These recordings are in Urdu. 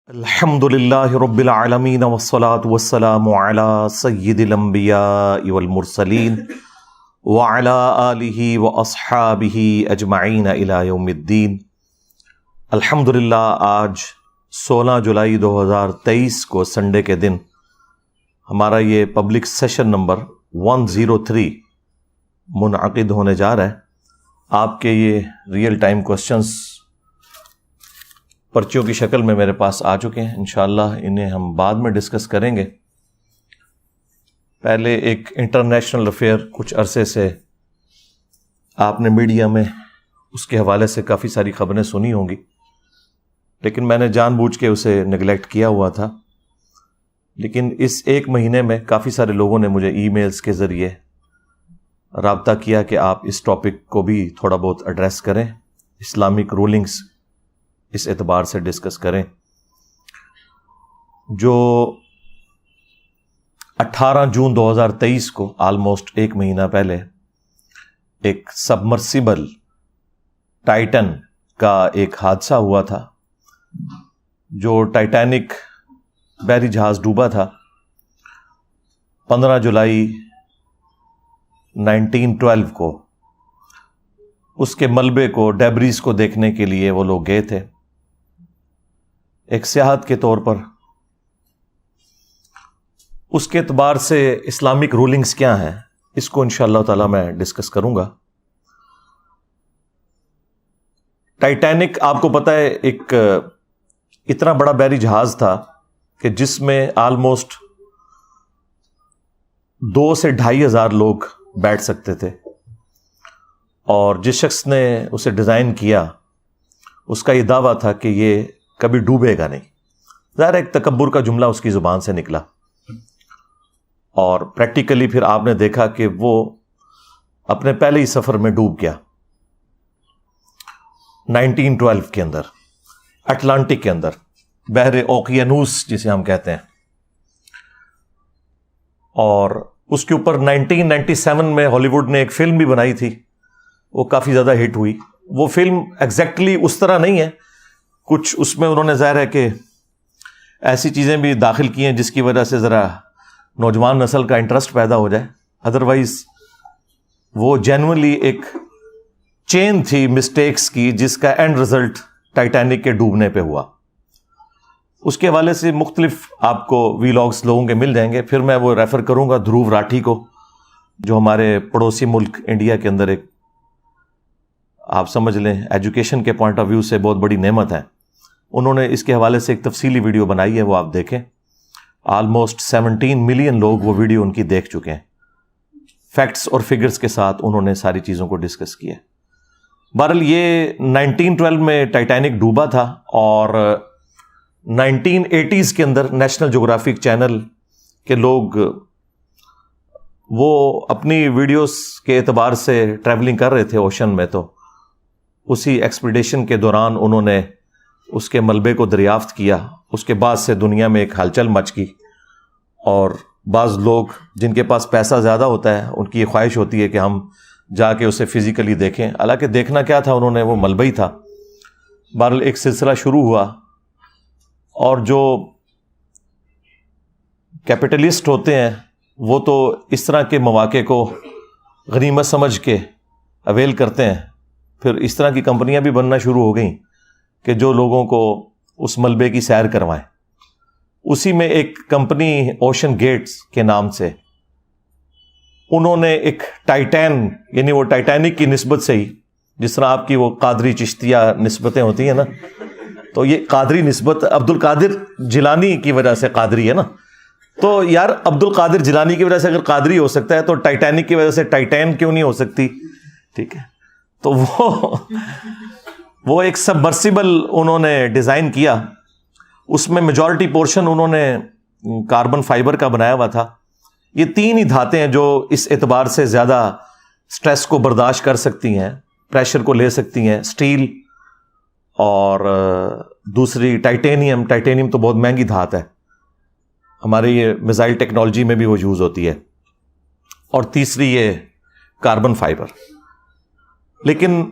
الحمدللہ رب العالمین والصلاة والسلام علی سید الانبیاء والمرسلین وعلی آلہ واصحابہ اجمعین الی یوم الدین۔ الحمدللہ آج 16 جولائی 2023 کو سنڈے کے دن ہمارا یہ پبلک سیشن نمبر 103 منعقد ہونے جا رہا ہے۔ آپ کے یہ ریئل ٹائم کوسچنز پرچیوں کی شکل میں میرے پاس آ چکے ہیں، انشاءاللہ انہیں ہم بعد میں ڈسکس کریں گے۔ پہلے ایک انٹرنیشنل افیئر کچھ عرصے سے آپ نے میڈیا میں اس کے حوالے سے کافی ساری خبریں سنی ہوں گی، لیکن میں نے جان بوجھ کے اسے نگلیکٹ کیا ہوا تھا۔ لیکن اس ایک مہینے میں کافی سارے لوگوں نے مجھے ای میلز کے ذریعے رابطہ کیا کہ آپ اس ٹاپک کو بھی تھوڑا بہت ایڈریس کریں، اسلامک رولنگز اس اعتبار سے ڈسکس کریں۔ جو 18 جون 2023 کو آلموسٹ ایک مہینہ پہلے ایک سبمرسیبل ٹائٹن کا ایک حادثہ ہوا تھا، جو ٹائٹینک بحری جہاز ڈوبا تھا 15 جولائی 1912 کو۔ اس کے ملبے کو، ڈیبریز کو دیکھنے کے لیے وہ لوگ گئے تھے ایک سیاحت کے طور پر۔ اس کے اعتبار سے اسلامک رولنگز کیا ہیں اس کو انشاءاللہ تعالی میں ڈسکس کروں گا۔ ٹائٹینک آپ کو پتہ ہے ایک اتنا بڑا بحری جہاز تھا کہ جس میں آلموسٹ 2 سے 2,500 لوگ بیٹھ سکتے تھے، اور جس شخص نے اسے ڈیزائن کیا اس کا یہ دعویٰ تھا کہ یہ کبھی ڈوبے گا نہیں۔ ظاہر ایک تکبر کا جملہ اس کی زبان سے نکلا، اور پریکٹیکلی پھر آپ نے دیکھا کہ وہ اپنے پہلے ہی سفر میں ڈوب گیا 1912 کے اندر، اٹلانٹک کے اندر، بحر اوقیانوس جسے ہم کہتے ہیں۔ اور اس کے اوپر 1997 میں ہالی ووڈ نے ایک فلم بھی بنائی تھی، وہ کافی زیادہ ہٹ ہوئی۔ وہ فلم ایگزیکٹلی اس طرح نہیں ہے، کچھ اس میں انہوں نے ظاہر ہے کہ ایسی چیزیں بھی داخل کی ہیں جس کی وجہ سے ذرا نوجوان نسل کا انٹرسٹ پیدا ہو جائے، ادروائز وہ جینوئنلی ایک چین تھی مسٹیکس کی جس کا اینڈ رزلٹ ٹائٹینک کے ڈوبنے پہ ہوا۔ اس کے حوالے سے مختلف آپ کو ویلاگز لوگوں کے مل جائیں گے، پھر میں وہ ریفر کروں گا دھروو راٹھی کو، جو ہمارے پڑوسی ملک انڈیا کے اندر ایک آپ سمجھ لیں ایجوکیشن کے پوائنٹ آف ویو سے بہت بڑی نعمت ہے۔ انہوں نے اس کے حوالے سے ایک تفصیلی ویڈیو بنائی ہے، وہ آپ دیکھیں۔ آلموسٹ 17 ملین لوگ وہ ویڈیو ان کی دیکھ چکے ہیں، فیکٹس اور فگرز کے ساتھ انہوں نے ساری چیزوں کو ڈسکس کیا۔ بہرحال یہ 1912 میں ٹائٹینک ڈوبا تھا، اور 1980s کے اندر نیشنل جغرافک چینل کے لوگ وہ اپنی ویڈیوز کے اعتبار سے ٹریولنگ کر رہے تھے اوشن میں، تو اسی ایکسپیڈیشن کے دوران انہوں نے اس کے ملبے کو دریافت کیا۔ اس کے بعد سے دنیا میں ایک ہلچل مچ گئی، اور بعض لوگ جن کے پاس پیسہ زیادہ ہوتا ہے ان کی یہ خواہش ہوتی ہے کہ ہم جا کے اسے فزیکلی دیکھیں، حالانکہ دیکھنا کیا تھا انہوں نے، وہ ملبہ ہی تھا۔ بہرحال ایک سلسلہ شروع ہوا، اور جو کیپٹلسٹ ہوتے ہیں وہ تو اس طرح کے مواقع کو غنیمت سمجھ کے اویل کرتے ہیں۔ پھر اس طرح کی کمپنیاں بھی بننا شروع ہو گئیں کہ جو لوگوں کو اس ملبے کی سیر کروائیں۔ اسی میں ایک کمپنی اوشن گیٹس کے نام سے انہوں نے ایک ٹائٹین، یعنی وہ ٹائٹینک کی نسبت سے ہی، جس طرح آپ کی وہ قادری چشتیہ نسبتیں ہوتی ہیں نا، تو یہ قادری نسبت عبد القادر جیلانی کی وجہ سے قادری ہے نا، تو یار عبد القادر جیلانی کی وجہ سے اگر قادری ہو سکتا ہے تو ٹائٹینک کی وجہ سے ٹائٹین کیوں نہیں ہو سکتی؟ ٹھیک ہے، تو وہ ایک سبمرسیبل انہوں نے ڈیزائن کیا۔ اس میں میجورٹی پورشن انہوں نے کاربن فائبر کا بنایا ہوا تھا۔ یہ 3 ہی دھاتیں ہیں جو اس اعتبار سے زیادہ سٹریس کو برداشت کر سکتی ہیں، پریشر کو لے سکتی ہیں، سٹیل اور دوسری ٹائٹینیم۔ ٹائٹینیم تو بہت مہنگی دھات ہے، ہمارے یہ میزائل ٹیکنالوجی میں بھی وہ یوز ہوتی ہے، اور تیسری یہ کاربن فائبر۔ لیکن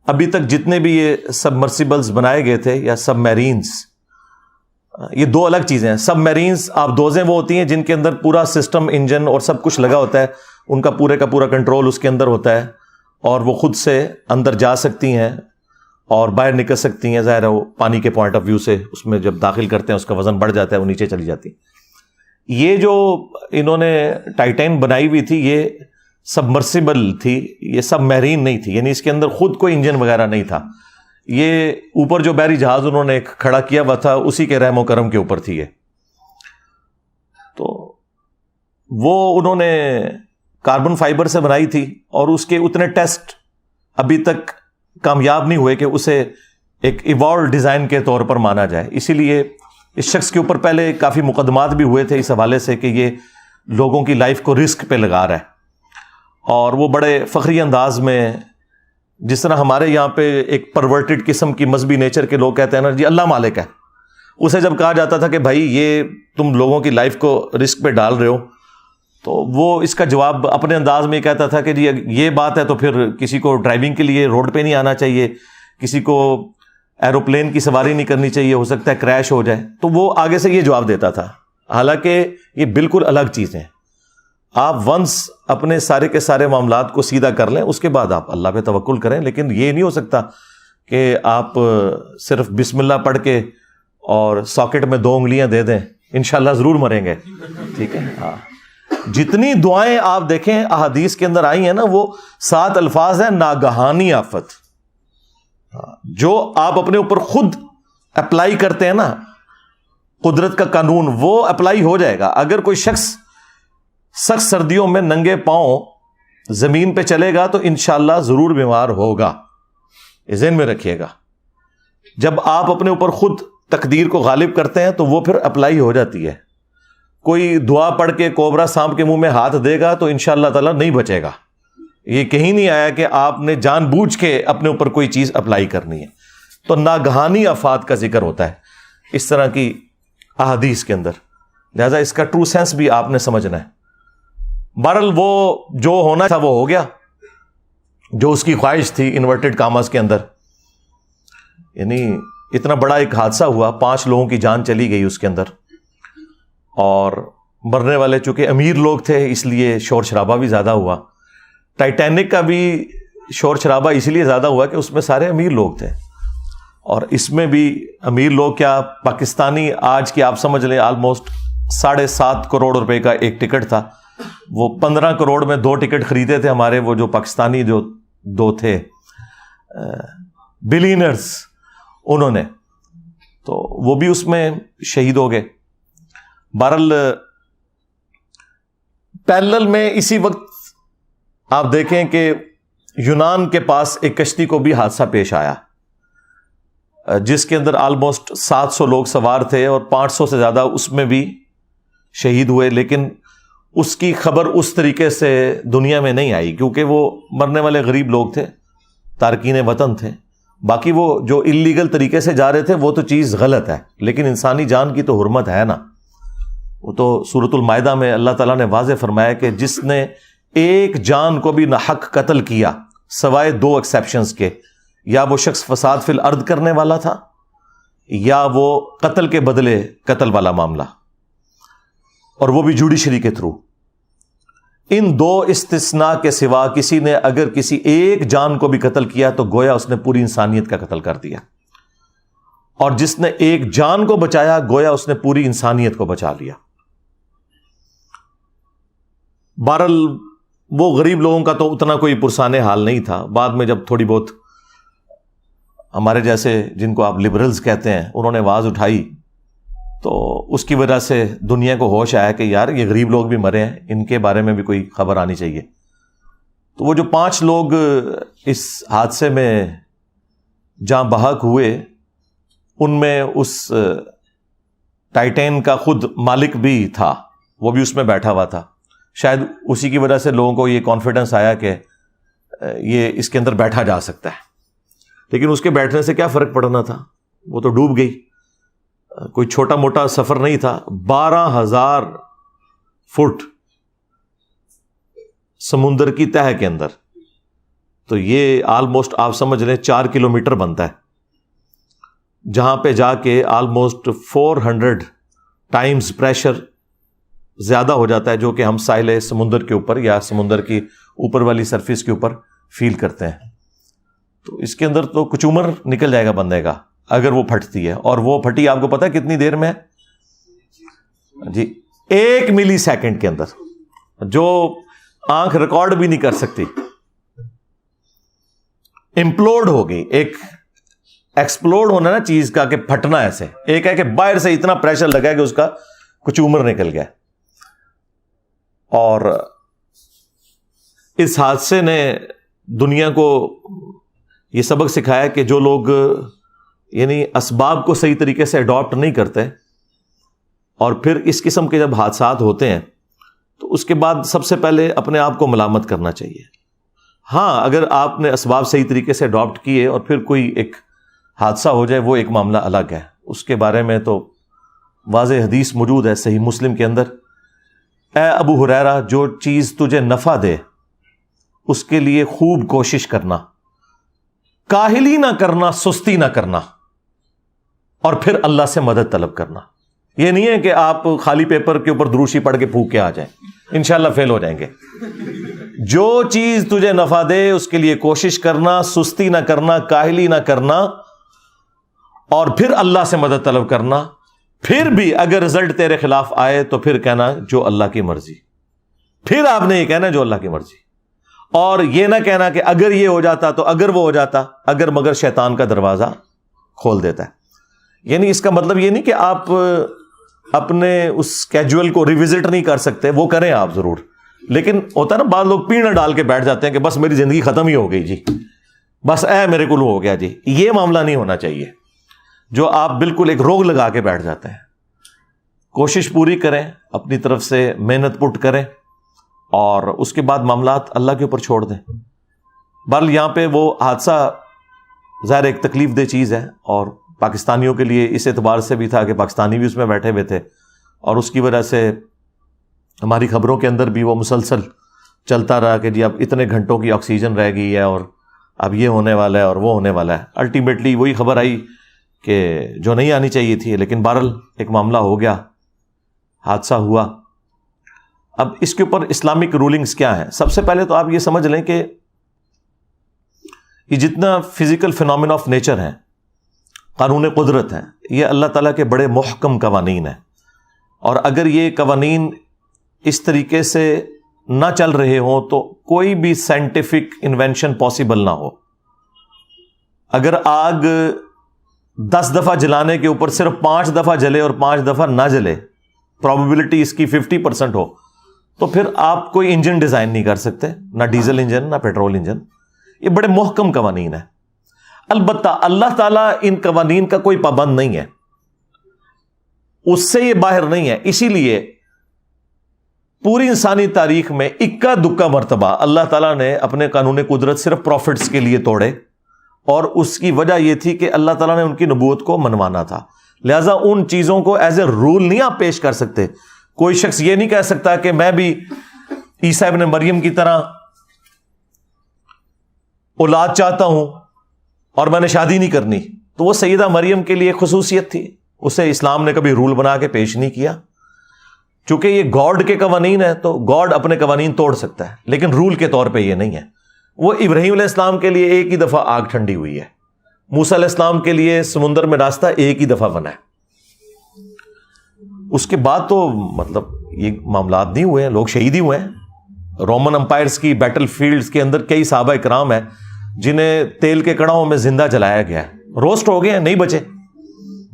ابھی تک جتنے بھی یہ سبمرسیبلز بنائے گئے تھے یا سب میرینز، یہ دو الگ چیزیں ہیں. سب میرینز آپ دوزیں وہ ہوتی ہیں جن کے اندر پورا سسٹم انجن اور سب کچھ لگا ہوتا ہے, ان کا پورے کا پورا کنٹرول اس کے اندر ہوتا ہے اور وہ خود سے اندر جا سکتی ہیں اور باہر نکل سکتی ہیں. ظاہر ہے وہ پانی کے پوائنٹ آف ویو سے اس میں جب داخل کرتے ہیں اس کا وزن بڑھ جاتا ہے, وہ نیچے چلی جاتی. یہ جو انہوں نے ٹائٹین بنائی ہوئی تھی یہ سبمرسیبل تھی, یہ سب میرین نہیں تھی, یعنی اس کے اندر خود کوئی انجن وغیرہ نہیں تھا. یہ اوپر جو بحری جہاز انہوں نے ایک کھڑا کیا ہوا تھا اسی کے رحم و کرم کے اوپر تھی یہ. تو وہ انہوں نے کاربن فائبر سے بنائی تھی اور اس کے اتنے ٹیسٹ ابھی تک کامیاب نہیں ہوئے کہ اسے ایک ایوالو ڈیزائن کے طور پر مانا جائے. اسی لیے اس شخص کے اوپر پہلے کافی مقدمات بھی ہوئے تھے اس حوالے سے کہ یہ لوگوں کی لائف کو رسک پہ لگا رہا ہے. اور وہ بڑے فخری انداز میں, جس طرح ہمارے یہاں پہ ایک پرورٹڈ قسم کی مذہبی نیچر کے لوگ کہتے ہیں نا جی اللہ مالک ہے, اسے جب کہا جاتا تھا کہ بھائی یہ تم لوگوں کی لائف کو رسک پہ ڈال رہے ہو, تو وہ اس کا جواب اپنے انداز میں کہتا تھا کہ جی یہ بات ہے تو پھر کسی کو ڈرائیونگ کے لیے روڈ پہ نہیں آنا چاہیے, کسی کو ایروپلین کی سواری نہیں کرنی چاہیے, ہو سکتا ہے کریش ہو جائے. تو وہ آگے سے یہ جواب دیتا تھا, حالانکہ یہ بالکل الگ چیزیں. آپ ونس اپنے سارے کے سارے معاملات کو سیدھا کر لیں, اس کے بعد آپ اللہ پہ توکل کریں, لیکن یہ نہیں ہو سکتا کہ آپ صرف بسم اللہ پڑھ کے اور ساکٹ میں 2 انگلیاں دے دیں انشاءاللہ ضرور مریں گے. ٹھیک ہے, ہاں. جتنی دعائیں آپ دیکھیں احادیث کے اندر آئی ہیں نا, وہ 7 الفاظ ہیں ناگہانی آفت. جو آپ اپنے اوپر خود اپلائی کرتے ہیں نا, قدرت کا قانون وہ اپلائی ہو جائے گا. اگر کوئی شخص سخت سردیوں میں ننگے پاؤں زمین پہ چلے گا تو انشاءاللہ ضرور بیمار ہوگا, ذہن میں رکھیے گا. جب آپ اپنے اوپر خود تقدیر کو غالب کرتے ہیں تو وہ پھر اپلائی ہو جاتی ہے. کوئی دعا پڑھ کے کوبرا سانپ کے منہ میں ہاتھ دے گا تو انشاءاللہ تعالیٰ نہیں بچے گا. یہ کہیں نہیں آیا کہ آپ نے جان بوجھ کے اپنے اوپر کوئی چیز اپلائی کرنی ہے. تو ناگہانی آفات کا ذکر ہوتا ہے اس طرح کی احادیث کے اندر, لہذا اس کا ٹرو سینس بھی آپ نے سمجھنا ہے. بہرحال وہ جو ہونا تھا وہ ہو گیا, جو اس کی خواہش تھی انورٹڈ کاماز کے اندر. یعنی اتنا بڑا ایک حادثہ ہوا, 5 لوگوں کی جان چلی گئی اس کے اندر, اور مرنے والے چونکہ امیر لوگ تھے اس لیے شور شرابہ بھی زیادہ ہوا. ٹائٹینک کا بھی شور شرابہ اس لیے زیادہ ہوا کہ اس میں سارے امیر لوگ تھے, اور اس میں بھی امیر لوگ کیا, پاکستانی آج کی آپ سمجھ لیں آلموسٹ 7.5 کروڑ روپے کا ایک ٹکٹ تھا. وہ 15 کروڑ میں 2 ٹکٹ خریدے تھے ہمارے وہ جو پاکستانی جو 2 تھے بلینرز, انہوں نے, تو وہ بھی اس میں شہید ہو گئے. بہرحال پیرلل میں اسی وقت آپ دیکھیں کہ یونان کے پاس ایک کشتی کو بھی حادثہ پیش آیا جس کے اندر آلموسٹ 700 لوگ سوار تھے اور 500 سے زیادہ اس میں بھی شہید ہوئے. لیکن اس کی خبر اس طریقے سے دنیا میں نہیں آئی کیونکہ وہ مرنے والے غریب لوگ تھے, تارکین وطن تھے. باقی وہ جو اللیگل طریقے سے جا رہے تھے وہ تو چیز غلط ہے, لیکن انسانی جان کی تو حرمت ہے نا. وہ تو سورۃ المائدہ میں اللہ تعالیٰ نے واضح فرمایا کہ جس نے ایک جان کو بھی ناحق قتل کیا سوائے 2 ایکسیپشنز کے, یا وہ شخص فساد فی الارض کرنے والا تھا یا وہ قتل کے بدلے قتل والا معاملہ, اور وہ بھی جوڈیشری کے تھرو. ان 2 استثناء کے سوا کسی نے اگر کسی ایک جان کو بھی قتل کیا تو گویا اس نے پوری انسانیت کا قتل کر دیا, اور جس نے ایک جان کو بچایا گویا اس نے پوری انسانیت کو بچا لیا. بہرحال وہ غریب لوگوں کا تو اتنا کوئی پرسان حال نہیں تھا. بعد میں جب تھوڑی بہت ہمارے جیسے جن کو آپ لبرلز کہتے ہیں انہوں نے آواز اٹھائی تو اس کی وجہ سے دنیا کو ہوش آیا کہ یار یہ غریب لوگ بھی مرے ہیں, ان کے بارے میں بھی کوئی خبر آنی چاہیے. تو وہ جو 5 لوگ اس حادثے میں جاں بحق ہوئے ان میں اس ٹائٹین کا خود مالک بھی تھا, وہ بھی اس میں بیٹھا ہوا تھا. شاید اسی کی وجہ سے لوگوں کو یہ کانفیڈنس آیا کہ یہ اس کے اندر بیٹھا جا سکتا ہے. لیکن اس کے بیٹھنے سے کیا فرق پڑنا تھا, وہ تو ڈوب گئی. کوئی چھوٹا موٹا سفر نہیں تھا. 12,000 فٹ سمندر کی تہہ کے اندر, تو یہ آلموسٹ آپ سمجھ لیں 4 کلومیٹر بنتا ہے. جہاں پہ جا کے آلموسٹ 400 ٹائمز پریشر زیادہ ہو جاتا ہے جو کہ ہم ساحل سمندر کے اوپر یا سمندر کی اوپر والی سرفیس کے اوپر فیل کرتے ہیں. تو اس کے اندر تو کچومر نکل جائے گا بندے کا اگر وہ پھٹتی ہے. اور وہ پھٹی آپ کو پتا ہے کتنی دیر میں ہے جی؟ 1 ملی سیکنڈ کے اندر, جو آنکھ ریکارڈ بھی نہیں کر سکتی. امپلوڈ ہو گئی. ایک ایکسپلوڈ ہونا نا چیز کا کہ پھٹنا ایسے, ایک ہے کہ باہر سے اتنا پریشر لگا ہے کہ اس کا کچومر نکل گیا. اور اس حادثے نے دنیا کو یہ سبق سکھایا کہ جو لوگ یعنی اسباب کو صحیح طریقے سے اڈاپٹ نہیں کرتے اور پھر اس قسم کے جب حادثات ہوتے ہیں تو اس کے بعد سب سے پہلے اپنے آپ کو ملامت کرنا چاہیے. ہاں, اگر آپ نے اسباب صحیح طریقے سے اڈاپٹ کیے اور پھر کوئی ایک حادثہ ہو جائے وہ ایک معاملہ الگ ہے. اس کے بارے میں تو واضح حدیث موجود ہے صحیح مسلم کے اندر, اے ابو ہریرہ جو چیز تجھے نفع دے اس کے لیے خوب کوشش کرنا, کاہلی نہ کرنا, سستی نہ کرنا, اور پھر اللہ سے مدد طلب کرنا. یہ نہیں ہے کہ آپ خالی پیپر کے اوپر دروشی پڑھ کے پھونک کے آ جائیں, انشاءاللہ فیل ہو جائیں گے. جو چیز تجھے نفع دے اس کے لیے کوشش کرنا, سستی نہ کرنا, کاہلی نہ کرنا, اور پھر اللہ سے مدد طلب کرنا. پھر بھی اگر رزلٹ تیرے خلاف آئے تو پھر کہنا جو اللہ کی مرضی. پھر آپ نے یہ کہنا جو اللہ کی مرضی, اور یہ نہ کہنا کہ اگر یہ ہو جاتا تو اگر وہ ہو جاتا, اگر مگر شیطان کا دروازہ کھول دیتا ہے. یعنی اس کا مطلب یہ نہیں کہ آپ اپنے اس کیجول کو ریوزٹ نہیں کر سکتے, وہ کریں آپ ضرور, لیکن ہوتا ہے نا بعض لوگ پیڑ ڈال کے بیٹھ جاتے ہیں کہ بس میری زندگی ختم ہی ہو گئی جی, بس میرے کو ہو گیا جی. یہ معاملہ نہیں ہونا چاہیے جو آپ بالکل ایک روگ لگا کے بیٹھ جاتے ہیں. کوشش پوری کریں, اپنی طرف سے محنت پٹ کریں, اور اس کے بعد معاملات اللہ کے اوپر چھوڑ دیں. بہرحال یہاں پہ وہ حادثہ ظاہر ایک تکلیف دہ چیز ہے, اور پاکستانیوں کے لیے اس اعتبار سے بھی تھا کہ پاکستانی بھی اس میں بیٹھے ہوئے تھے, اور اس کی وجہ سے ہماری خبروں کے اندر بھی وہ مسلسل چلتا رہا کہ جی اب اتنے گھنٹوں کی آکسیجن رہ گئی ہے اور اب یہ ہونے والا ہے اور وہ ہونے والا ہے. الٹیمیٹلی وہی خبر آئی کہ جو نہیں آنی چاہیے تھی, لیکن بہرحال ایک معاملہ ہو گیا, حادثہ ہوا. اب اس کے اوپر اسلامک رولنگز کیا ہیں؟ سب سے پہلے تو آپ یہ سمجھ لیں کہ یہ جتنا فزیکل فینومینا آف نیچر ہیں, قانون قدرت ہیں, یہ اللہ تعالیٰ کے بڑے محکم قوانین ہیں. اور اگر یہ قوانین اس طریقے سے نہ چل رہے ہوں تو کوئی بھی سائنٹیفک انوینشن پاسبل نہ ہو. اگر آگ 10 دفعہ جلانے کے اوپر صرف 5 دفعہ جلے اور 5 دفعہ نہ جلے, پرابیبلٹی اس کی 50% ہو, تو پھر آپ کوئی انجن ڈیزائن نہیں کر سکتے, نہ ڈیزل انجن نہ پیٹرول انجن. یہ بڑے محکم قوانین ہیں. البتہ اللہ تعالیٰ ان قوانین کا کوئی پابند نہیں ہے, اس سے یہ باہر نہیں ہے. اسی لیے پوری انسانی تاریخ میں اکا دکا مرتبہ اللہ تعالیٰ نے اپنے قانون قدرت صرف پروفٹس کے لیے توڑے, اور اس کی وجہ یہ تھی کہ اللہ تعالیٰ نے ان کی نبوت کو منوانا تھا. لہٰذا ان چیزوں کو ایز اے رول نہیں آپ پیش کر سکتے. کوئی شخص یہ نہیں کہہ سکتا کہ میں بھی عیسیٰ ابن مریم کی طرح اولاد چاہتا ہوں اور میں نے شادی نہیں کرنی. تو وہ سیدہ مریم کے لیے خصوصیت تھی, اسے اسلام نے کبھی رول بنا کے پیش نہیں کیا. چونکہ یہ گاڈ کے قوانین ہے تو گاڈ اپنے قوانین توڑ سکتا ہے, لیکن رول کے طور پہ یہ نہیں ہے. وہ ابراہیم علیہ السلام کے لیے ایک ہی دفعہ آگ ٹھنڈی ہوئی ہے, موسیٰ علیہ السلام کے لیے سمندر میں راستہ ایک ہی دفعہ بنا ہے. اس کے بعد تو مطلب یہ معاملات نہیں ہوئے ہیں, لوگ شہید ہی ہوئے ہیں. رومن امپائرز کی بیٹل فیلڈز کے اندر کئی صحابہ اکرام ہیں جنہیں تیل کے کڑاؤں میں زندہ جلایا گیا ہے, روسٹ ہو گئے ہیں, نہیں بچے.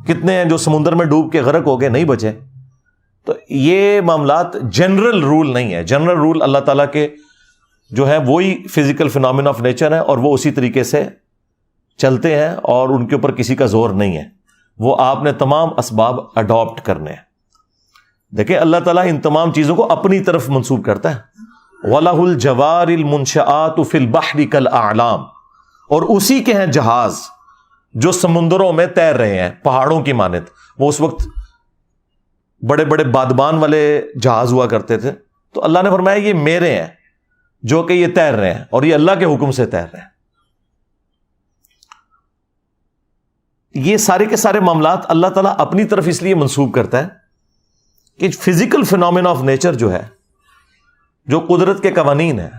کتنے ہیں جو سمندر میں ڈوب کے غرق ہو گئے, نہیں بچے. تو یہ معاملات جنرل رول نہیں ہے. جنرل رول اللہ تعالیٰ کے جو ہے وہی فزیکل فینومینا آف نیچر ہے, اور وہ اسی طریقے سے چلتے ہیں, اور ان کے اوپر کسی کا زور نہیں ہے. وہ آپ نے تمام اسباب اڈاپٹ کرنے ہیں. دیکھیں اللہ تعالیٰ ان تمام چیزوں کو اپنی طرف منسوب کرتا ہے. وَلَهُ الْجَوَارِ الْمُنْشَآتُ فِي الْبَحْرِ كَالْأَعْلَامِ, اور اسی کے ہیں جہاز جو سمندروں میں تیر رہے ہیں پہاڑوں کی مانند. وہ اس وقت بڑے بڑے بادبان والے جہاز ہوا کرتے تھے, تو اللہ نے فرمایا یہ میرے ہیں جو کہ یہ تیر رہے ہیں, اور یہ اللہ کے حکم سے تیر رہے ہیں. یہ سارے کے سارے معاملات اللہ تعالیٰ اپنی طرف اس لیے منسوب کرتا ہے کہ فزیکل فینومینا آف نیچر جو ہے، جو قدرت کے قوانین ہیں،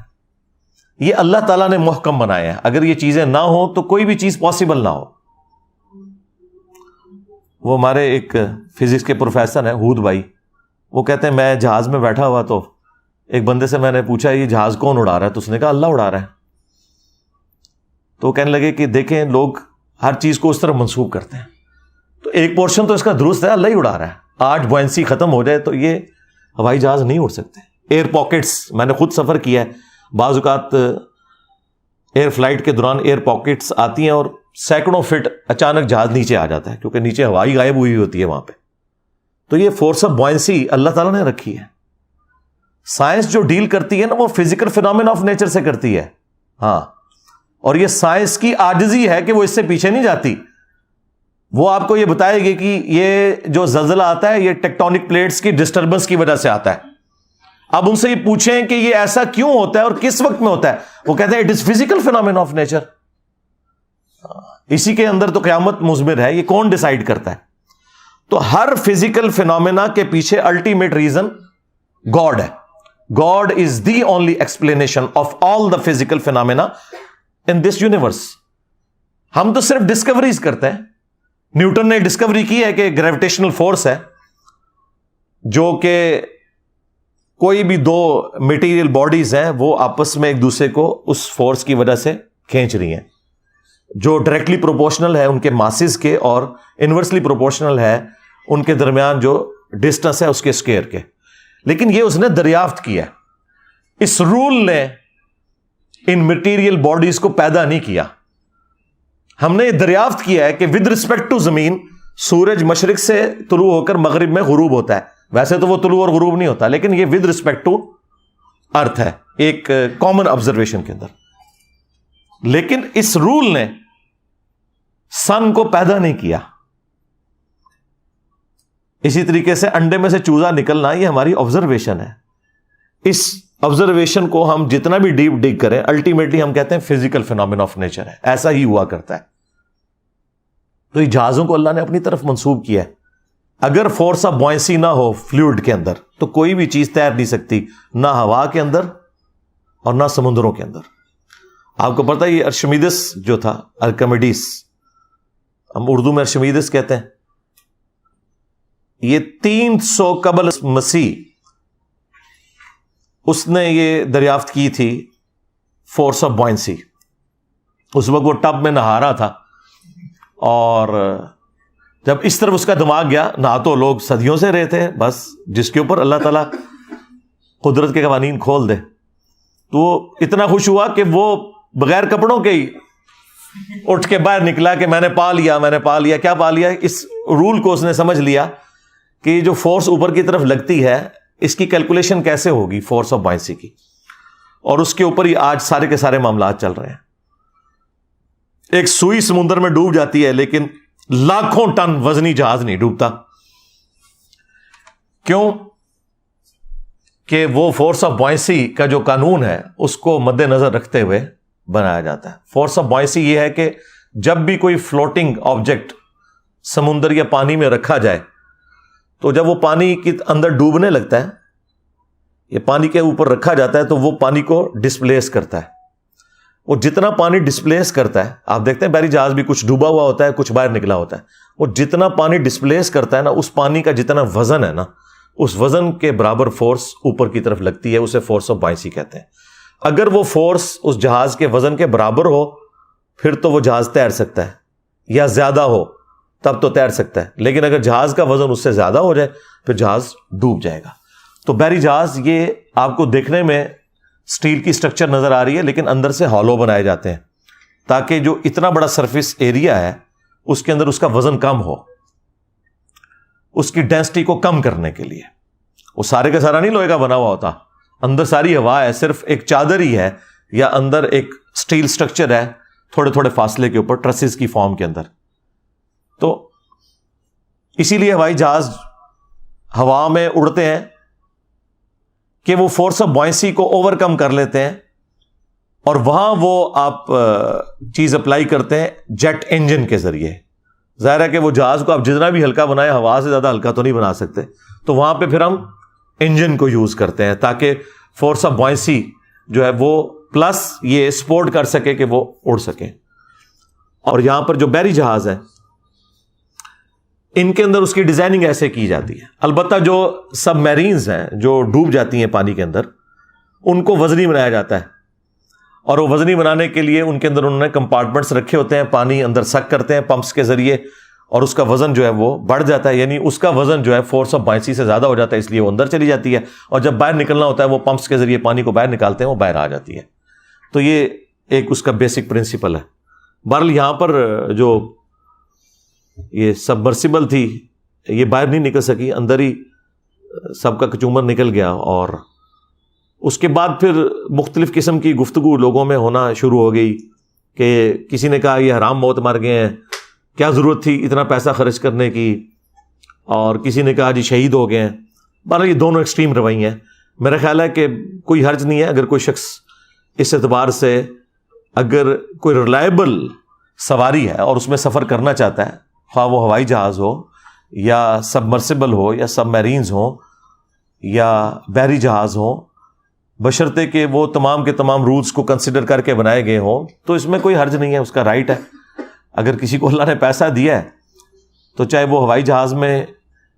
یہ اللہ تعالیٰ نے محکم بنایا ہے. اگر یہ چیزیں نہ ہوں تو کوئی بھی چیز پاسبل نہ ہو. وہ ہمارے ایک فزکس کے پروفیسر ہیں ہود بھائی، وہ کہتے ہیں میں جہاز میں بیٹھا ہوا تو ایک بندے سے میں نے پوچھا یہ جہاز کون اڑا رہا ہے؟ تو اس نے کہا اللہ اڑا رہا ہے. تو وہ کہنے لگے کہ دیکھیں لوگ ہر چیز کو اس طرح منسوب کرتے ہیں، تو ایک پورشن تو اس کا درست ہے، اللہ ہی اڑا رہا ہے. آج بوئنسی ختم ہو جائے تو یہ ہوائی جہاز نہیں اڑ سکتے. ایئر پاکٹس، میں نے خود سفر کیا ہے، بعض اوقات ایئر فلائٹ کے دوران ایئر پاکٹس آتی ہیں اور سینکڑوں فٹ اچانک جہاز نیچے آ جاتا ہے کیونکہ نیچے ہوائی غائب ہوئی ہوتی ہے وہاں پہ. تو یہ فورس آف بوئنسی اللہ تعالیٰ نے رکھی ہے. سائنس جو ڈیل کرتی ہے نا وہ فزیکل فینومینا آف نیچر سے کرتی ہے. ہاں، اور یہ سائنس کی عاجزی ہے کہ وہ اس سے پیچھے نہیں جاتی. وہ آپ کو یہ بتائے گی کہ یہ جو زلزلہ آتا ہے یہ ٹیکٹونک پلیٹس کی ڈسٹربنس کی وجہ سے آتا ہے. اب ان سے یہ پوچھیں کہ یہ ایسا کیوں ہوتا ہے اور کس وقت میں ہوتا ہے، وہ کہتے ہیں it is physical phenomena of nature. اسی کے اندر تو قیامت مضمر ہے، یہ کون ڈیسائیڈ کرتا ہے؟ تو ہر فزیکل فینومینا کے پیچھے الٹیمیٹ ریزن گاڈ ہے. God is the only explanation of all the physical phenomena in this universe. ہم تو صرف ڈسکوریز کرتے ہیں. نیوٹن نے ڈسکوری کی ہے کہ گریویٹیشنل فورس ہے جو کہ کوئی بھی دو میٹیریل باڈیز ہیں وہ آپس میں ایک دوسرے کو اس فورس کی وجہ سے کھینچ رہی ہیں، جو ڈائریکٹلی پروپورشنل ہے ان کے ماسز کے اور انورسلی پروپورشنل ہے ان کے درمیان جو ڈسٹنس ہے اس کے اسکوائر کے. لیکن یہ اس نے دریافت کیا. اس رول نے ان میٹیریل باڈیز کو پیدا نہیں کیا. ہم نے یہ دریافت کیا ہے کہ ود رسپیکٹ ٹو زمین سورج مشرق سے طلوع ہو کر مغرب میں غروب ہوتا ہے. ویسے تو وہ طلوع اور غروب نہیں ہوتا، لیکن یہ ود رسپیکٹ ٹو ارتھ ہے ایک کامن آبزرویشن کے اندر. لیکن اس رول نے سن کو پیدا نہیں کیا. اسی طریقے سے انڈے میں سے چوزا نکلنا یہ ہماری آبزرویشن ہے. اس آبزرویشن کو ہم جتنا بھی ڈیپ ڈگ کریں الٹیمیٹلی ہم کہتے ہیں فزیکل فینومینا آف نیچر ہے، ایسا ہی ہوا کرتا ہے. تو یہ جہازوں کو اللہ نے اپنی طرف منسوب کیا ہے. اگر فورس آف بوئنسی نہ ہو فلوئڈ کے اندر تو کوئی بھی چیز تیر نہیں سکتی، نہ ہوا کے اندر اور نہ سمندروں کے اندر. آپ کو پتہ ہے یہ ارشمیدس جو تھا، ارکمیڈس، ہم اردو میں ارشمیدس کہتے ہیں، یہ 300 قبل مسیح اس نے یہ دریافت کی تھی فورس آف بوئنسی. اس وقت وہ ٹب میں نہا رہا تھا اور جب اس طرف اس کا دماغ گیا، نہ تو لوگ صدیوں سے رہے تھے بس جس کے اوپر اللہ تعالیٰ قدرت کے قوانین کھول دے، تو وہ اتنا خوش ہوا کہ وہ بغیر کپڑوں کے ہی اٹھ کے باہر نکلا کہ میں نے پا لیا، میں نے پا لیا. کیا پا لیا؟ اس رول کو اس نے سمجھ لیا کہ یہ جو فورس اوپر کی طرف لگتی ہے اس کی کیلکولیشن کیسے ہوگی فورس آف بوئنسی کی، اور اس کے اوپر ہی آج سارے کے سارے معاملات چل رہے ہیں. ایک سوئی سمندر میں ڈوب جاتی ہے لیکن لاکھوں ٹن وزنی جہاز نہیں ڈوبتا. کیوں؟ کہ وہ فورس آف بوئنسی کا جو قانون ہے اس کو مد نظر رکھتے ہوئے بنایا جاتا ہے. فورس آف بوئنسی یہ ہے کہ جب بھی کوئی فلوٹنگ آبجیکٹ سمندر یا پانی میں رکھا جائے تو جب وہ پانی کے اندر ڈوبنے لگتا ہے، یہ پانی کے اوپر رکھا جاتا ہے تو وہ پانی کو ڈسپلیس کرتا ہے. وہ جتنا پانی ڈسپلیس کرتا ہے، آپ دیکھتے ہیں بحری جہاز بھی کچھ ڈوبا ہوا ہوتا ہے کچھ باہر نکلا ہوتا ہے، وہ جتنا پانی ڈسپلیس کرتا ہے نا اس پانی کا جتنا وزن ہے نا اس وزن کے برابر فورس اوپر کی طرف لگتی ہے، اسے فورس آف بوئنسی کہتے ہیں. اگر وہ فورس اس جہاز کے وزن کے برابر ہو پھر تو وہ جہاز تیر سکتا ہے، یا زیادہ ہو تب تو تیر سکتا ہے، لیکن اگر جہاز کا وزن اس سے زیادہ ہو جائے پھر جہاز ڈوب جائے گا. تو بحری جہاز یہ آپ کو دیکھنے میں اسٹیل کی سٹرکچر نظر آ رہی ہے لیکن اندر سے ہالو بنائے جاتے ہیں تاکہ جو اتنا بڑا سرفیس ایریا ہے اس کے اندر اس کا وزن کم ہو، اس کی ڈینسٹی کو کم کرنے کے لیے. وہ سارے کا سارا نہیں لوہے کا بنا ہوا ہوتا، اندر ساری ہوا ہے، صرف ایک چادر ہی ہے یا اندر ایک اسٹیل سٹرکچر ہے تھوڑے تھوڑے فاصلے کے اوپر ٹرسز کی فارم کے اندر. تو اسی لیے ہوائی جہاز ہوا میں اڑتے ہیں کہ وہ فورس آف بوئنسی کو اوور کم کر لیتے ہیں اور وہاں وہ آپ چیز اپلائی کرتے ہیں جیٹ انجن کے ذریعے. ظاہر ہے کہ وہ جہاز کو آپ جتنا بھی ہلکا بنائیں ہوا سے زیادہ ہلکا تو نہیں بنا سکتے، تو وہاں پہ پھر ہم انجن کو یوز کرتے ہیں تاکہ فورس آف بوائنسی جو ہے وہ پلس یہ سپورٹ کر سکے کہ وہ اڑ سکے۔ اور یہاں پر جو بحری جہاز ہیں ان کے اندر اس کی ڈیزائننگ ایسے کی جاتی ہے۔ البتہ جو سب میرینز ہیں جو ڈوب جاتی ہیں پانی کے اندر، ان کو وزنی بنایا جاتا ہے، اور وہ وزنی بنانے کے لیے ان کے اندر انہوں نے کمپارٹمنٹس رکھے ہوتے ہیں، پانی اندر سک کرتے ہیں پمپس کے ذریعے، اور اس کا وزن جو ہے وہ بڑھ جاتا ہے، یعنی اس کا وزن جو ہے فورس آف بائنسی سے زیادہ ہو جاتا ہے، اس لیے وہ اندر چلی جاتی ہے، اور جب باہر نکلنا ہوتا ہے وہ پمپس کے ذریعے پانی کو باہر نکالتے ہیں، وہ باہر آ جاتی ہے۔ تو یہ ایک اس کا بیسک پرنسپل ہے۔ بہرحال یہاں پر جو یہ سبمرسیبل تھی یہ باہر نہیں نکل سکی، اندر ہی سب کا کچومر نکل گیا، اور اس کے بعد پھر مختلف قسم کی گفتگو لوگوں میں ہونا شروع ہو گئی کہ کسی نے کہا یہ حرام موت مر گئے ہیں، کیا ضرورت تھی اتنا پیسہ خرچ کرنے کی، اور کسی نے کہا جی شہید ہو گئے ہیں۔ بہرحال یہ دونوں ایکسٹریم رویے ہیں۔ میرا خیال ہے کہ کوئی حرج نہیں ہے اگر کوئی شخص اس اعتبار سے اگر کوئی ریلائبل سواری ہے اور اس میں سفر کرنا چاہتا ہے، خواہ وہ ہوائی جہاز ہو یا سبمرسیبل ہو یا سب میرینز ہوں یا بحری جہاز ہوں، بشرطے کہ وہ تمام کے تمام رولز کو کنسیڈر کر کے بنائے گئے ہوں، تو اس میں کوئی حرج نہیں ہے، اس کا رائٹ ہے۔ اگر کسی کو اللہ نے پیسہ دیا ہے تو چاہے وہ ہوائی جہاز میں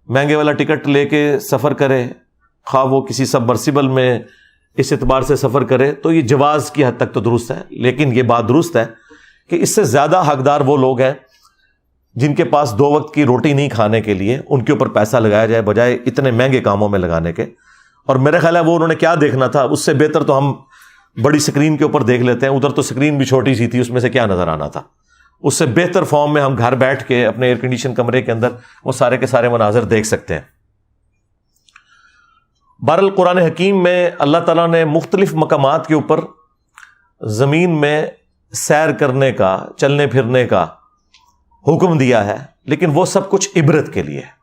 مہنگے والا ٹکٹ لے کے سفر کرے، خواہ وہ کسی سبمرسیبل میں اس اعتبار سے سفر کرے، تو یہ جواز کی حد تک تو درست ہے۔ لیکن یہ بات درست ہے کہ اس سے زیادہ حقدار وہ لوگ ہیں جن کے پاس 2 وقت کی روٹی نہیں کھانے کے لیے، ان کے اوپر پیسہ لگایا جائے بجائے اتنے مہنگے کاموں میں لگانے کے۔ اور میرا خیال ہے وہ انہوں نے کیا دیکھنا تھا، اس سے بہتر تو ہم بڑی سکرین کے اوپر دیکھ لیتے ہیں، ادھر تو سکرین بھی چھوٹی سی تھی، اس میں سے کیا نظر آنا تھا۔ اس سے بہتر فارم میں ہم گھر بیٹھ کے اپنے ایئر کنڈیشن کمرے کے اندر وہ سارے کے سارے مناظر دیکھ سکتے ہیں۔ بہرحال قرآن حکیم میں اللہ تعالیٰ نے مختلف مقامات کے اوپر زمین میں سیر کرنے کا، چلنے پھرنے کا حکم دیا ہے، لیکن وہ سب کچھ عبرت کے لیے ہے،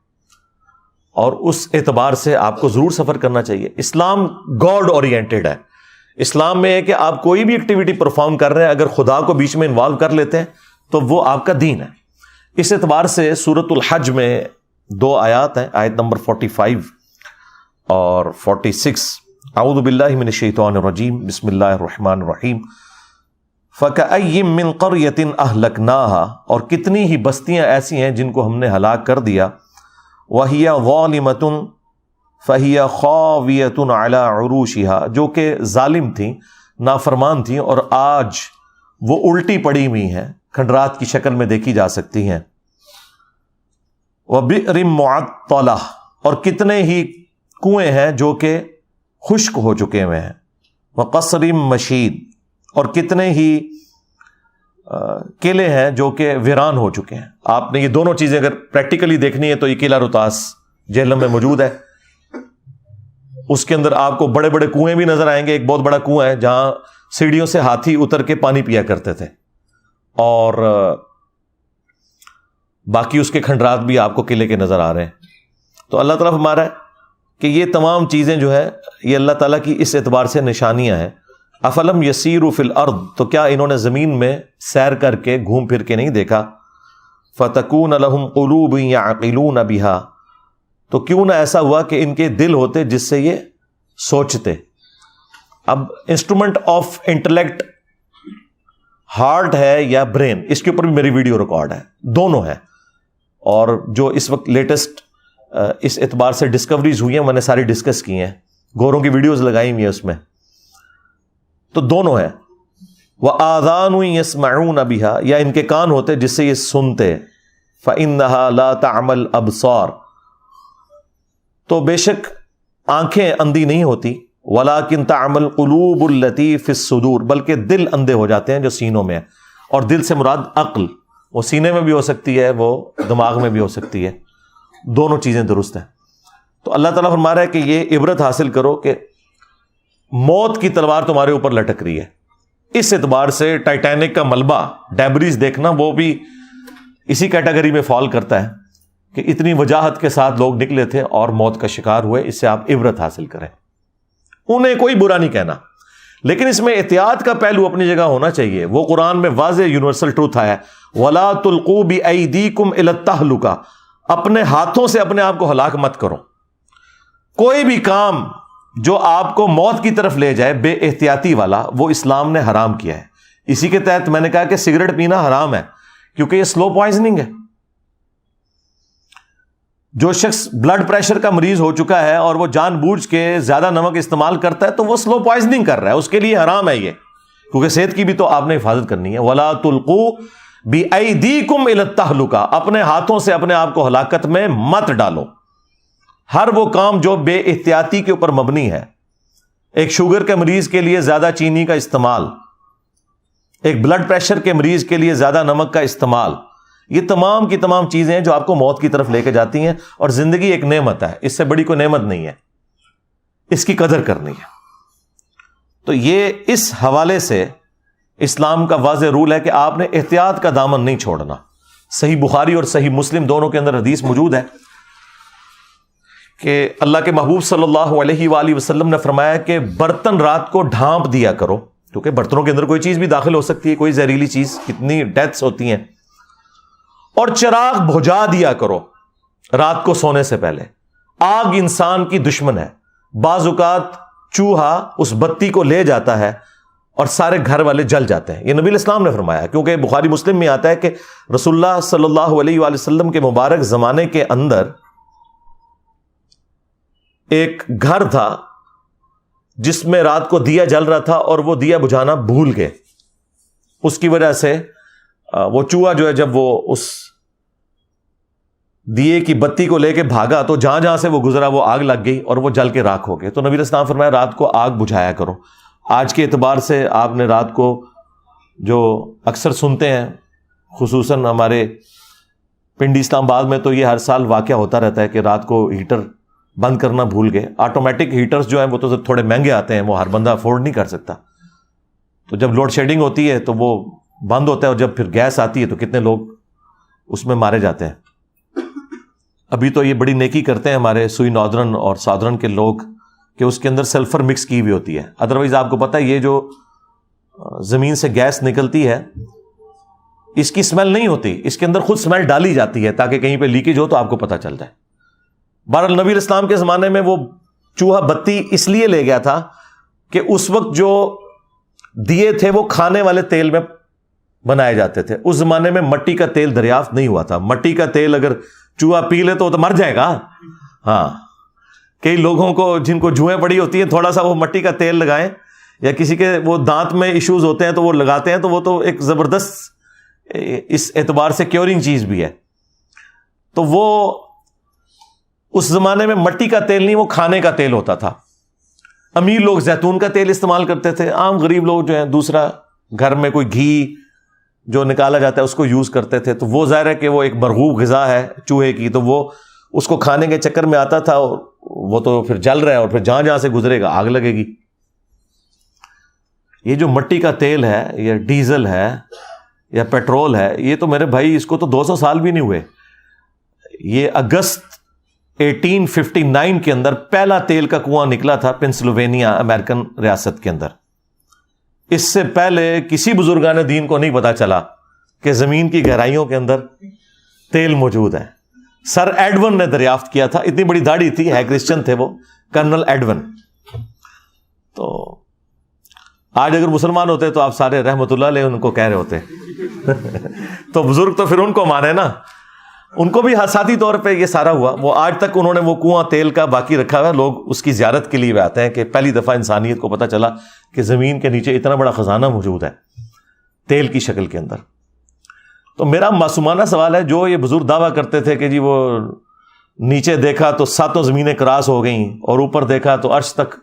اور اس اعتبار سے آپ کو ضرور سفر کرنا چاہیے۔ اسلام گاڈ اورینٹڈ ہے۔ اسلام میں ہے کہ آپ کوئی بھی ایکٹیویٹی پرفارم کر رہے ہیں، اگر خدا کو بیچ میں انوالو کر لیتے ہیں تو وہ آپ کا دین ہے۔ اس اعتبار سے سورۃ الحج میں 2 آیات ہیں، آیت نمبر 45 اور 46۔ اعوذ باللہ من الشیطان الرجیم، بسم اللہ الرحمن الرحیم۔ فَكَأَيٍّ مِّن قَرْيَةٍ أَهْلَكْنَاهَا، اور کتنی ہی بستیاں ایسی ہیں جن کو ہم نے ہلاک کر دیا، وَهِيَ ظَالِمَةٌ فَهِيَ خَاوِيَةٌ عَلَىٰ عُرُوشِهَا، جو کہ ظالم تھیں، نافرمان تھیں، اور آج وہ الٹی پڑی ہوئی ہیں، کھنڈرات کی شکل میں دیکھی جا سکتی ہیں۔ وَبِئْرٍ مُّعَطَّلَةٍ، اور کتنے ہی کنویں ہیں جو کہ خشک ہو چکے ہوئے ہیں۔ وَقَصْرٍ مَّشِيدٍ، اور کتنے ہی قلعے ہیں جو کہ ویران ہو چکے ہیں۔ آپ نے یہ دونوں چیزیں اگر پریکٹیکلی دیکھنی ہے تو یہ قلعہ روتاس جہلم میں موجود ہے، اس کے اندر آپ کو بڑے بڑے کنویں بھی نظر آئیں گے۔ ایک بہت بڑا کنواں ہے جہاں سیڑھیوں سے ہاتھی اتر کے پانی پیا کرتے تھے، اور باقی اس کے کھنڈرات بھی آپ کو قلعے کے نظر آ رہے ہیں۔ تو اللہ تعالیٰ فرما رہا ہے کہ یہ تمام چیزیں جو ہے یہ اللہ تعالیٰ کی اس اعتبار سے نشانیاں ہیں۔ افلم یسیروا فی الارض، تو کیا انہوں نے زمین میں سیر کر کے گھوم پھر کے نہیں دیکھا؟ فتکون لہم قلوب یعقلون بہا، تو کیوں نہ ایسا ہوا کہ ان کے دل ہوتے جس سے یہ سوچتے۔ اب انسٹرومنٹ آف انٹلیکٹ ہارٹ ہے یا برین، اس کے اوپر بھی میری ویڈیو ریکارڈ ہے، دونوں ہیں، اور جو اس وقت لیٹسٹ اس اعتبار سے ڈسکوریز ہوئی ہیں میں نے ساری ڈسکس کی ہیں، گوروں کی ویڈیوز لگائی ہوئی ہیں اس میں، تو دونوں ہیں۔ وَآذَانٌ يَسْمَعُونَ بِهَا، یا ان کے کان ہوتے جس سے یہ سنتے۔ فَإِنَّهَا لَا تَعْمَى الْأَبْصَارُ، تو بے شک آنکھیں اندھی نہیں ہوتی، وَلَٰكِن تَعْمَى الْقُلُوبُ الَّتِي فِي الصُّدُورِ، بلکہ دل اندھے ہو جاتے ہیں جو سینوں میں ہے، اور دل سے مراد عقل، وہ سینے میں بھی ہو سکتی ہے، وہ دماغ میں بھی ہو سکتی ہے، دونوں چیزیں درست ہیں۔ تو اللہ تعالیٰ فرما رہا ہے کہ یہ عبرت حاصل کرو کہ موت کی تلوار تمہارے اوپر لٹک رہی ہے۔ اس اعتبار سے ٹائٹینک کا ملبہ، ڈیبریز دیکھنا، وہ بھی اسی کیٹیگری میں فال کرتا ہے کہ اتنی وجاہت کے ساتھ لوگ نکلے تھے اور موت کا شکار ہوئے۔ اس سے آپ عبرت حاصل کریں، انہیں کوئی برا نہیں کہنا، لیکن اس میں احتیاط کا پہلو اپنی جگہ ہونا چاہیے. وہ قرآن میں واضح یونیورسل ٹروتھ آیا ہے وَلَا تُلْقُوا بِأَيْدِيكُمْ إِلَى التَّهْلُكَةِ, اپنے ہاتھوں سے اپنے آپ کو ہلاک مت کرو. کوئی بھی کام جو آپ کو موت کی طرف لے جائے بے احتیاطی والا, وہ اسلام نے حرام کیا ہے. اسی کے تحت میں نے کہا کہ سگریٹ پینا حرام ہے کیونکہ یہ سلو پوائزننگ ہے. جو شخص بلڈ پریشر کا مریض ہو چکا ہے اور وہ جان بوجھ کے زیادہ نمک استعمال کرتا ہے تو وہ سلو پوائزننگ کر رہا ہے, اس کے لیے حرام ہے یہ, کیونکہ صحت کی بھی تو آپ نے حفاظت کرنی ہے. وَلَا تُلْقُوا بِأَيْدِيكُمْ إِلَى التَّهْلُكَةِ, اپنے ہاتھوں سے اپنے آپ کو ہلاکت میں مت ڈالو. ہر وہ کام جو بے احتیاطی کے اوپر مبنی ہے, ایک شوگر کے مریض کے لیے زیادہ چینی کا استعمال, ایک بلڈ پریشر کے مریض کے لیے زیادہ نمک کا استعمال, یہ تمام کی تمام چیزیں ہیں جو آپ کو موت کی طرف لے کے جاتی ہیں. اور زندگی ایک نعمت ہے, اس سے بڑی کوئی نعمت نہیں ہے, اس کی قدر کرنی ہے. تو یہ اس حوالے سے اسلام کا واضح رول ہے کہ آپ نے احتیاط کا دامن نہیں چھوڑنا. صحیح بخاری اور صحیح مسلم دونوں کے اندر حدیث موجود ہے کہ اللہ کے محبوب صلی اللہ علیہ وآلہ وسلم نے فرمایا کہ برتن رات کو ڈھانپ دیا کرو, کیونکہ برتنوں کے اندر کوئی چیز بھی داخل ہو سکتی ہے, کوئی زہریلی چیز, کتنی ڈیتھس ہوتی ہیں. اور چراغ بجھا دیا کرو رات کو سونے سے پہلے. آگ انسان کی دشمن ہے, بعض اوقات چوہا اس بتی کو لے جاتا ہے اور سارے گھر والے جل جاتے ہیں. یہ نبی الاسلام نے فرمایا, کیونکہ بخاری مسلم میں آتا ہے کہ رسول اللہ صلی اللہ علیہ وآلہ وسلم کے مبارک زمانے کے اندر ایک گھر تھا جس میں رات کو دیا جل رہا تھا اور وہ دیا بجھانا بھول گئے. اس کی وجہ سے وہ چوہا جو ہے جب وہ اس دیے کی بتی کو لے کے بھاگا تو جہاں جہاں سے وہ گزرا وہ آگ لگ گئی اور وہ جل کے راکھ ہو گئے. تو نبی اسلام فرمایا رات کو آگ بجھایا کرو. آج کے اعتبار سے آپ نے رات کو جو اکثر سنتے ہیں, خصوصاً ہمارے پنڈی اسلام آباد میں تو یہ ہر سال واقعہ ہوتا رہتا ہے کہ رات کو ہیٹر بند کرنا بھول گئے. آٹومیٹک ہیٹرز جو ہیں وہ تو تھوڑے مہنگے آتے ہیں, وہ ہر بندہ افورڈ نہیں کر سکتا. تو جب لوڈ شیڈنگ ہوتی ہے تو وہ بند ہوتا ہے, اور جب پھر گیس آتی ہے تو کتنے لوگ اس میں مارے جاتے ہیں. ابھی تو یہ بڑی نیکی کرتے ہیں ہمارے سوئی ناردرن اور ساؤدرن کے لوگ کہ اس کے اندر سلفر مکس کی ہوئی ہوتی ہے. ادروائز آپ کو پتہ ہے یہ جو زمین سے گیس نکلتی ہے اس کی اسمیل نہیں ہوتی, اس کے اندر خود اسمیل ڈالی جاتی ہے تاکہ کہیں پہ لیکیج ہو تو آپ کو پتہ چل جائے. بہرحال نبی اسلام کے زمانے میں وہ چوہا بتی اس لیے لے گیا تھا کہ اس وقت جو دیے تھے وہ کھانے والے تیل میں بنائے جاتے تھے. اس زمانے میں مٹی کا تیل دریافت نہیں ہوا تھا. مٹی کا تیل اگر چوہا پی لے تو مر جائے گا. ہاں, کئی لوگوں کو جن کو جوئیں پڑی ہوتی ہیں تھوڑا سا وہ مٹی کا تیل لگائیں, یا کسی کے وہ دانت میں ایشوز ہوتے ہیں تو وہ لگاتے ہیں, تو وہ تو ایک زبردست اس اعتبار سے کیورنگ چیز بھی ہے. تو وہ اس زمانے میں مٹی کا تیل نہیں, وہ کھانے کا تیل ہوتا تھا. امیر لوگ زیتون کا تیل استعمال کرتے تھے, عام غریب لوگ جو ہیں دوسرا گھر میں کوئی گھی جو نکالا جاتا ہے اس کو یوز کرتے تھے. تو وہ ظاہر ہے کہ وہ ایک مرغوب غذا ہے چوہے کی, تو وہ اس کو کھانے کے چکر میں آتا تھا, اور وہ تو پھر جل رہا ہے اور پھر جہاں جہاں سے گزرے گا آگ لگے گی. یہ جو مٹی کا تیل ہے یا ڈیزل ہے یا پیٹرول ہے, یہ تو میرے بھائی اس کو تو 200 سال بھی نہیں ہوئے. یہ اگست 1859 کے اندر پہلا تیل کا کنواں نکلا تھا پنسلوینیا امریکن ریاست کے اندر. اس سے پہلے کسی بزرگان دین کو نہیں پتا چلا کہ زمین کی گہرائیوں کے اندر تیل موجود ہے. سر ایڈون نے دریافت کیا تھا, اتنی بڑی داڑھی تھی, ہے کرسچن تھے وہ, کرنل ایڈون. تو آج اگر مسلمان ہوتے تو آپ سارے رحمت اللہ علیہ ان کو کہہ رہے ہوتے تو بزرگ تو پھر ان کو مانے نا, ان کو بھی حساتی طور پہ یہ سارا ہوا. وہ آج تک انہوں نے وہ کنواں تیل کا باقی رکھا ہوا ہے, لوگ اس کی زیارت کے لیے آتے ہیں کہ پہلی دفعہ انسانیت کو پتہ چلا کہ زمین کے نیچے اتنا بڑا خزانہ موجود ہے تیل کی شکل کے اندر. تو میرا معصومانہ سوال ہے, جو یہ بزرگ دعویٰ کرتے تھے کہ جی وہ نیچے دیکھا تو 7 زمینیں کراس ہو گئیں اور اوپر دیکھا تو عرش تک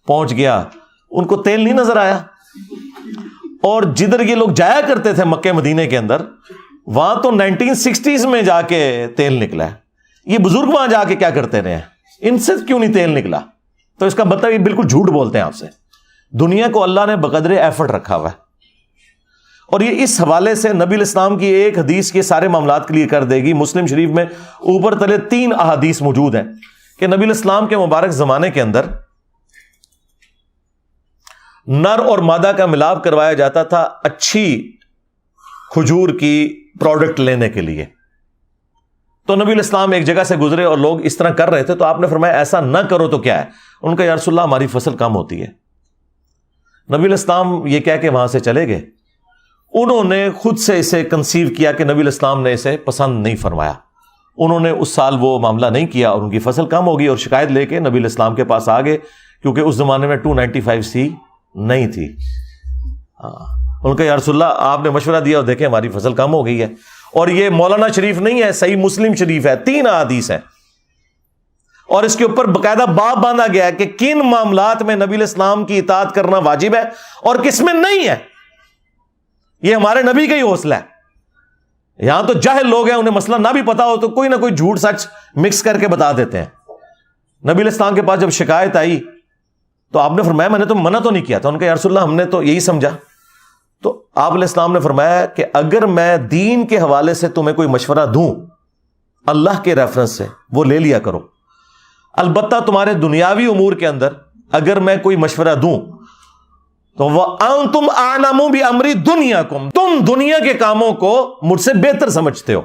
پہنچ گیا, ان کو تیل نہیں نظر آیا؟ اور جدھر یہ لوگ جایا کرتے تھے مکہ مدینے کے اندر, وہاں تو 1960s میں جا کے تیل نکلا ہے. یہ بزرگ وہاں جا کے کیا کرتے رہے ہیں, ان سے کیوں نہیں تیل نکلا؟ تو اس کا مطلب یہ بالکل جھوٹ بولتے ہیں آپ سے. دنیا کو اللہ نے بقدر ایفرٹ رکھا ہوا ہے, اور یہ اس حوالے سے نبی الاسلام کی ایک حدیث کے سارے معاملات کلیئر کر دے گی. مسلم شریف میں اوپر تلے 3 احادیث موجود ہیں کہ نبی الاسلام کے مبارک زمانے کے اندر نر اور مادہ کا ملاپ کروایا جاتا تھا اچھی کھجور کی پروڈکٹ لینے کے لیے. تو نبی علیہ السلام ایک جگہ سے گزرے اور لوگ اس طرح کر رہے تھے, تو آپ نے فرمایا ایسا نہ کرو تو کیا ہے؟ ان کا یا رسول اللہ ہماری فصل کم ہوتی ہے. نبی علیہ السلام یہ کہہ کے وہاں سے چلے گئے. انہوں نے خود سے اسے کنسیو کیا کہ نبی علیہ السلام نے اسے پسند نہیں فرمایا. انہوں نے اس سال وہ معاملہ نہیں کیا اور ان کی فصل کم ہوگی, اور شکایت لے کے نبی علیہ السلام کے پاس آ گئے, کیونکہ اس زمانے میں 295C نہیں تھی. ان کا یا رسول اللہ آپ نے مشورہ دیا اور دیکھیں ہماری فصل کم ہو گئی ہے. اور یہ مولانا شریف نہیں ہے, صحیح مسلم شریف ہے, 3 احادیث ہیں, اور اس کے اوپر باقاعدہ باب باندھا گیا ہے کہ کن معاملات میں نبی علیہ السلام کی اطاعت کرنا واجب ہے اور کس میں نہیں ہے. یہ ہمارے نبی کا ہی حوصلہ ہے. یہاں تو جاہل لوگ ہیں, انہیں مسئلہ نہ بھی پتا ہو تو کوئی نہ کوئی جھوٹ سچ مکس کر کے بتا دیتے ہیں. نبی علیہ السلام کے پاس جب شکایت آئی تو آپ نے فرمایا میں نے تو منع تو نہیں کیا تھا. ان کا یا رسول اللہ ہم نے تو یہی سمجھا. تو آپ علیہ السلام نے فرمایا کہ اگر میں دین کے حوالے سے تمہیں کوئی مشورہ دوں اللہ کے ریفرنس سے, وہ لے لیا کرو. البتہ تمہارے دنیاوی امور کے اندر اگر میں کوئی مشورہ دوں تو وَأَنْتُمْ أَعْلَمُ بِأَمْرِ دُنْيَاكُمْ, تم دنیا کے کاموں کو مجھ سے بہتر سمجھتے ہو.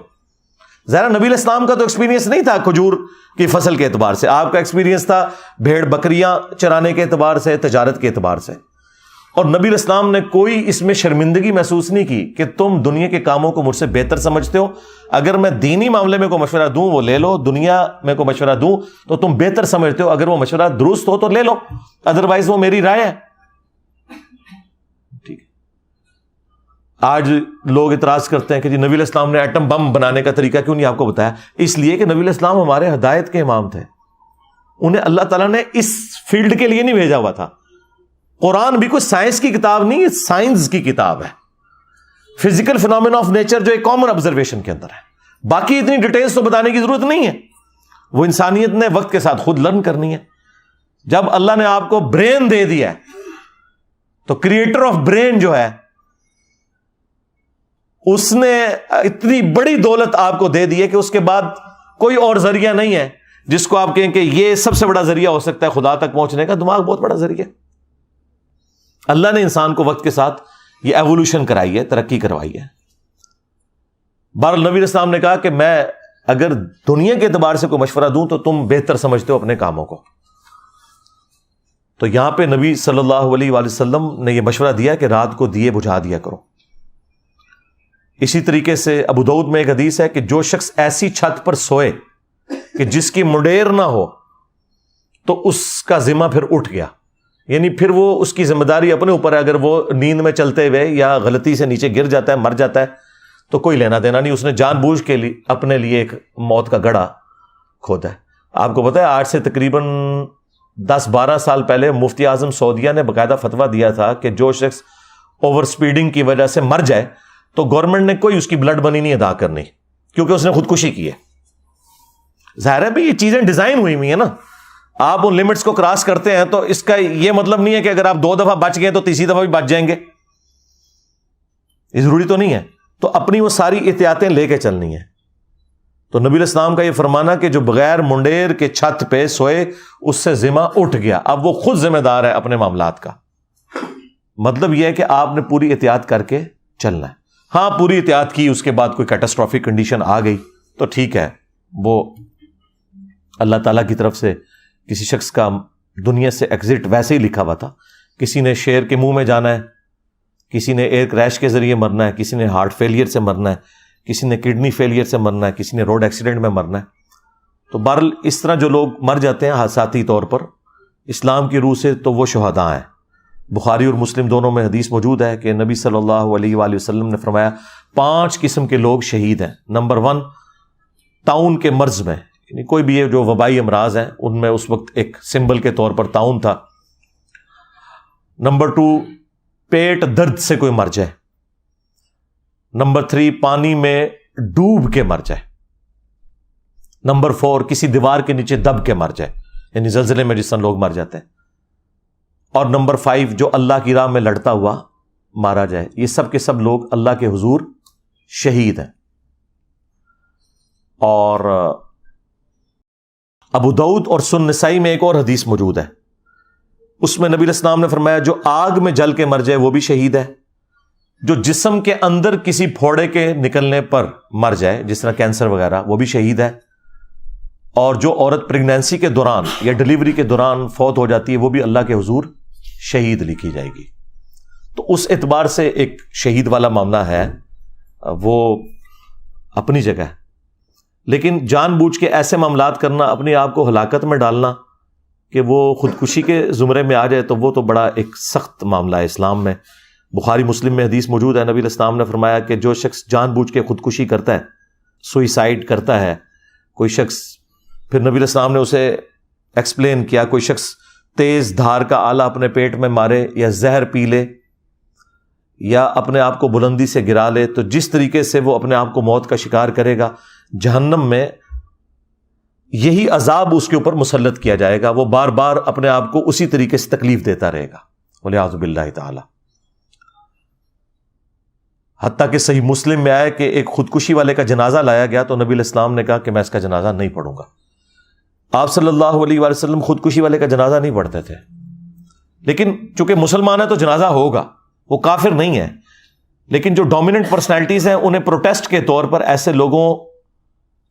ظاہر نبی علیہ السلام کا تو ایکسپیرینس نہیں تھا کھجور کی فصل کے اعتبار سے, آپ کا ایکسپیرینس تھا بھیڑ بکریاں چرانے کے اعتبار سے, تجارت کے اعتبار سے. اور نبی علیہ السلام نے کوئی اس میں شرمندگی محسوس نہیں کی کہ تم دنیا کے کاموں کو مجھ سے بہتر سمجھتے ہو. اگر میں دینی معاملے میں کوئی مشورہ دوں وہ لے لو, دنیا میں کوئی مشورہ دوں تو تم بہتر سمجھتے ہو, اگر وہ مشورہ درست ہو تو لے لو, ادروائز وہ میری رائے ہے. ٹھیک ہے. آج لوگ اعتراض کرتے ہیں کہ جی نبی علیہ السلام نے ایٹم بم بنانے کا طریقہ کیوں نہیں آپ کو بتایا؟ اس لیے کہ نبی علیہ السلام ہمارے ہدایت کے امام تھے, انہیں اللہ تعالیٰ نے اس فیلڈ کے لیے نہیں بھیجا ہوا تھا. قرآن بھی کوئی سائنس کی کتاب نہیں ہے, سائنس کی کتاب ہے. فزیکل فینومینا آف نیچر جو ایک کامن آبزرویشن کے اندر ہے, باقی اتنی ڈیٹیلز تو بتانے کی ضرورت نہیں ہے, وہ انسانیت نے وقت کے ساتھ خود لرن کرنی ہے. جب اللہ نے آپ کو برین دے دیا ہے تو کریٹر آف برین جو ہے اس نے اتنی بڑی دولت آپ کو دے دی ہے کہ اس کے بعد کوئی اور ذریعہ نہیں ہے جس کو آپ کہیں کہ یہ سب سے بڑا ذریعہ ہو سکتا ہے خدا تک پہنچنے کا. دماغ بہت بڑا ذریعہ. اللہ نے انسان کو وقت کے ساتھ یہ ایوولوشن کرائی ہے, ترقی کروائی ہے. بہرحال نبی علیہ السلام نے کہا کہ میں اگر دنیا کے اعتبار سے کوئی مشورہ دوں تو تم بہتر سمجھتے ہو اپنے کاموں کو. تو یہاں پہ نبی صلی اللہ علیہ وآلہ وسلم نے یہ مشورہ دیا کہ رات کو دیے بجھا دیا کرو. اسی طریقے سے ابو داؤد میں ایک حدیث ہے کہ جو شخص ایسی چھت پر سوئے کہ جس کی منڈیر نہ ہو تو اس کا ذمہ پھر اٹھ گیا, یعنی پھر وہ اس کی ذمہ داری اپنے اوپر ہے. اگر وہ نیند میں چلتے ہوئے یا غلطی سے نیچے گر جاتا ہے, مر جاتا ہے, تو کوئی لینا دینا نہیں, اس نے جان بوجھ کے لیے اپنے لیے ایک موت کا گڑھا کھودا ہے. آپ کو پتا ہے آج سے تقریباً 10-12 سال پہلے مفتی اعظم سعودیہ نے باقاعدہ فتویٰ دیا تھا کہ جو شخص اوور سپیڈنگ کی وجہ سے مر جائے تو گورنمنٹ نے کوئی اس کی بلڈ منی نہیں ادا کرنی, کیونکہ اس نے خودکشی کی ہے. ظاہر ہے بھی یہ چیزیں ڈیزائن ہوئی ہوئی ہیں نا, آپ ان لمٹس کو کراس کرتے ہیں تو اس کا یہ مطلب نہیں ہے کہ اگر آپ 2 دفعہ بچ گئے تو تیسری دفعہ بھی بچ جائیں گے, یہ ضروری تو نہیں ہے. تو اپنی وہ ساری احتیاطیں لے کے چلنی ہے. تو نبی علیہ السلام کا یہ فرمانا کہ جو بغیر منڈیر کے چھت پہ سوئے اس سے ذمہ اٹھ گیا, اب وہ خود ذمہ دار ہے اپنے معاملات کا. مطلب یہ ہے کہ آپ نے پوری احتیاط کر کے چلنا ہے. ہاں پوری احتیاط کی, اس کے بعد کوئی کیٹاسٹرافک کنڈیشن آ گئی تو ٹھیک ہے, وہ اللہ تعالیٰ کی طرف سے کسی شخص کا دنیا سے ایگزٹ ویسے ہی لکھا ہوا تھا. کسی نے شیر کے منہ میں جانا ہے, کسی نے ایئر کریش کے ذریعے مرنا ہے, کسی نے ہارٹ فیلئر سے مرنا ہے, کسی نے کڈنی فیلئر سے مرنا ہے, کسی نے روڈ ایکسیڈنٹ میں مرنا ہے. تو بہرحال اس طرح جو لوگ مر جاتے ہیں حادثاتی طور پر اسلام کی روح سے تو وہ شہداء ہیں. بخاری اور مسلم دونوں میں حدیث موجود ہے کہ نبی صلی اللہ علیہ وآلہ وسلم نے فرمایا 5 قسم کے لوگ شہید ہیں. نمبر 1 طاعون کے مرض میں, یعنی کوئی بھی یہ جو وبائی امراض ہیں ان میں اس وقت ایک سمبل کے طور پر طاعون تھا. نمبر 2 پیٹ درد سے کوئی مر جائے. نمبر 3 پانی میں ڈوب کے مر جائے. نمبر 4 کسی دیوار کے نیچے دب کے مر جائے, یعنی زلزلے میں جس طرح لوگ مر جاتے ہیں. اور نمبر 5 جو اللہ کی راہ میں لڑتا ہوا مارا جائے. یہ سب کے سب لوگ اللہ کے حضور شہید ہیں. اور ابو داؤد اور سنن نسائی میں ایک اور حدیث موجود ہے. اس میں نبی علیہ السلام نے فرمایا جو آگ میں جل کے مر جائے وہ بھی شہید ہے، جو جسم کے اندر کسی پھوڑے کے نکلنے پر مر جائے جس طرح کینسر وغیرہ وہ بھی شہید ہے، اور جو عورت پریگنینسی کے دوران یا ڈلیوری کے دوران فوت ہو جاتی ہے وہ بھی اللہ کے حضور شہید لکھی جائے گی۔ تو اس اعتبار سے ایک شہید والا معاملہ ہے، وہ اپنی جگہ ہے، لیکن جان بوجھ کے ایسے معاملات کرنا، اپنے آپ کو ہلاکت میں ڈالنا کہ وہ خودکشی کے زمرے میں آ جائے، تو وہ تو بڑا ایک سخت معاملہ ہے اسلام میں۔ بخاری مسلم میں حدیث موجود ہے، نبی علیہ السلام نے فرمایا کہ جو شخص جان بوجھ کے خودکشی کرتا ہے، سوئیسائڈ کرتا ہے، کوئی شخص، پھر نبی علیہ السلام نے اسے ایکسپلین کیا، کوئی شخص تیز دھار کا آلہ اپنے پیٹ میں مارے یا زہر پی لے یا اپنے آپ کو بلندی سے گرا لے، تو جس طریقے سے وہ اپنے آپ کو موت کا شکار کرے گا، جہنم میں یہی عذاب اس کے اوپر مسلط کیا جائے گا، وہ بار بار اپنے آپ کو اسی طریقے سے تکلیف دیتا رہے گا، والعیاذ باللہ تعالی۔ حتیٰ کہ صحیح مسلم میں آیا کہ ایک خودکشی والے کا جنازہ لایا گیا تو نبی علیہ السلام نے کہا کہ میں اس کا جنازہ نہیں پڑھوں گا۔ آپ صلی اللہ علیہ وآلہ وسلم خودکشی والے کا جنازہ نہیں پڑھتے تھے، لیکن چونکہ مسلمان ہے تو جنازہ ہوگا، وہ کافر نہیں ہے، لیکن جو ڈومیننٹ پرسنالٹیز ہیں انہیں پروٹیسٹ کے طور پر ایسے لوگوں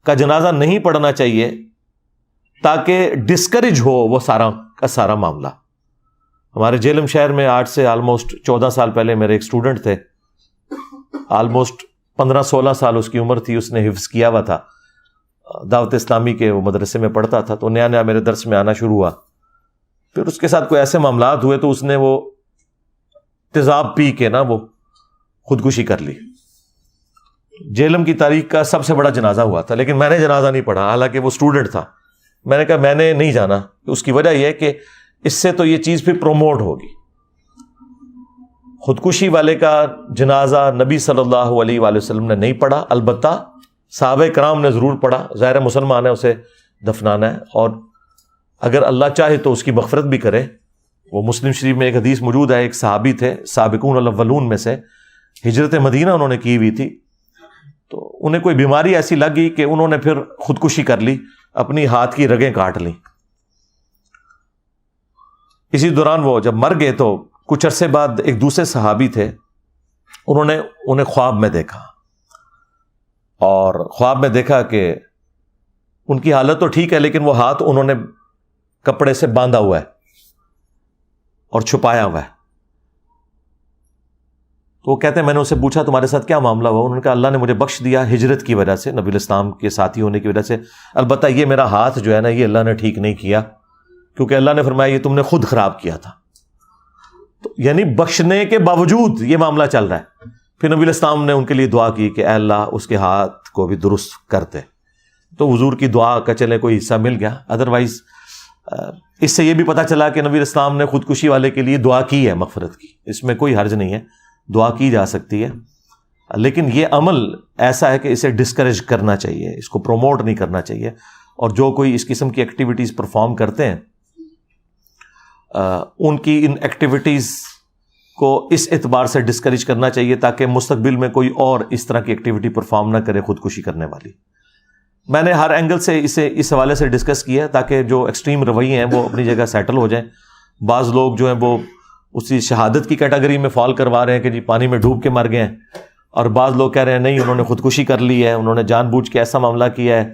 کا جنازہ نہیں پڑھنا چاہیے تاکہ ڈسکریج ہو وہ سارا کا سارا معاملہ۔ ہمارے جیلم شہر میں آج سے آلموسٹ 14 سال پہلے میرے ایک اسٹوڈنٹ تھے، آلموسٹ 15-16 سال اس کی عمر تھی، اس نے حفظ کیا ہوا تھا، دعوت اسلامی کے وہ مدرسے میں پڑھتا تھا، تو نیا نیا میرے درس میں آنا شروع ہوا، پھر اس کے ساتھ کوئی ایسے معاملات ہوئے تو اس نے وہ تیزاب پی کے نا وہ خودکشی کر لی۔ جیلم کی تاریخ کا سب سے بڑا جنازہ ہوا تھا، لیکن میں نے جنازہ نہیں پڑھا، حالانکہ وہ اسٹوڈنٹ تھا۔ میں نے کہا میں نے نہیں جانا، اس کی وجہ یہ ہے کہ اس سے تو یہ چیز پھر پروموٹ ہوگی۔ خودکشی والے کا جنازہ نبی صلی اللہ علیہ وآلہ وسلم نے نہیں پڑھا، البتہ صحابہ کرام نے ضرور پڑھا، ظاہر مسلمان ہے، اسے دفنانا ہے، اور اگر اللہ چاہے تو اس کی مغفرت بھی کرے۔ وہ مسلم شریف میں ایک حدیث موجود ہے، ایک صحابی تھے سابقون الاولون میں سے، ہجرت مدینہ انہوں نے کی ہوئی تھی، تو انہیں کوئی بیماری ایسی لگ گئی کہ انہوں نے پھر خودکشی کر لی، اپنی ہاتھ کی رگیں کاٹ لیں۔ اسی دوران وہ جب مر گئے تو کچھ عرصے بعد ایک دوسرے صحابی تھے، انہوں نے انہیں خواب میں دیکھا، اور خواب میں دیکھا کہ ان کی حالت تو ٹھیک ہے لیکن وہ ہاتھ انہوں نے کپڑے سے باندھا ہوا ہے اور چھپایا ہوا ہے۔ تو وہ کہتے ہیں میں نے اسے پوچھا تمہارے ساتھ کیا معاملہ ہوا؟ انہوں نے کہا اللہ نے مجھے بخش دیا ہجرت کی وجہ سے، نبی علیہ السلام کے ساتھی ہونے کی وجہ سے، البتہ یہ میرا ہاتھ جو ہے نا یہ اللہ نے ٹھیک نہیں کیا، کیونکہ اللہ نے فرمایا یہ تم نے خود خراب کیا تھا۔ تو یعنی بخشنے کے باوجود یہ معاملہ چل رہا ہے۔ پھر نبی علیہ السلام نے ان کے لیے دعا کی کہ اے اللہ اس کے ہاتھ کو بھی درست کرتے، تو حضور کی دعا کا چلے کوئی حصہ مل گیا۔ ادروائز اس سے یہ بھی پتہ چلا کہ نبی علیہ السلام نے خودکشی والے کے لیے دعا کی ہے مغفرت کی، اس میں کوئی حرج نہیں ہے، دعا کی جا سکتی ہے، لیکن یہ عمل ایسا ہے کہ اسے ڈسکریج کرنا چاہیے، اس کو پروموٹ نہیں کرنا چاہیے، اور جو کوئی اس قسم کی ایکٹیویٹیز پرفارم کرتے ہیں ان کی ان ایکٹیویٹیز کو اس اعتبار سے ڈسکریج کرنا چاہیے تاکہ مستقبل میں کوئی اور اس طرح کی ایکٹیویٹی پرفارم نہ کرے خودکشی کرنے والی۔ میں نے ہر اینگل سے اسے اس حوالے سے ڈسکس کیا تاکہ جو ایکسٹریم رویے ہیں وہ اپنی جگہ سیٹل ہو جائیں۔ بعض لوگ جو ہیں وہ اسی شہادت کی کیٹیگری میں فال کروا رہے ہیں کہ جی پانی میں ڈوب کے مر گئے ہیں، اور بعض لوگ کہہ رہے ہیں نہیں انہوں نے خودکشی کر لی ہے، انہوں نے جان بوجھ کے ایسا معاملہ کیا ہے۔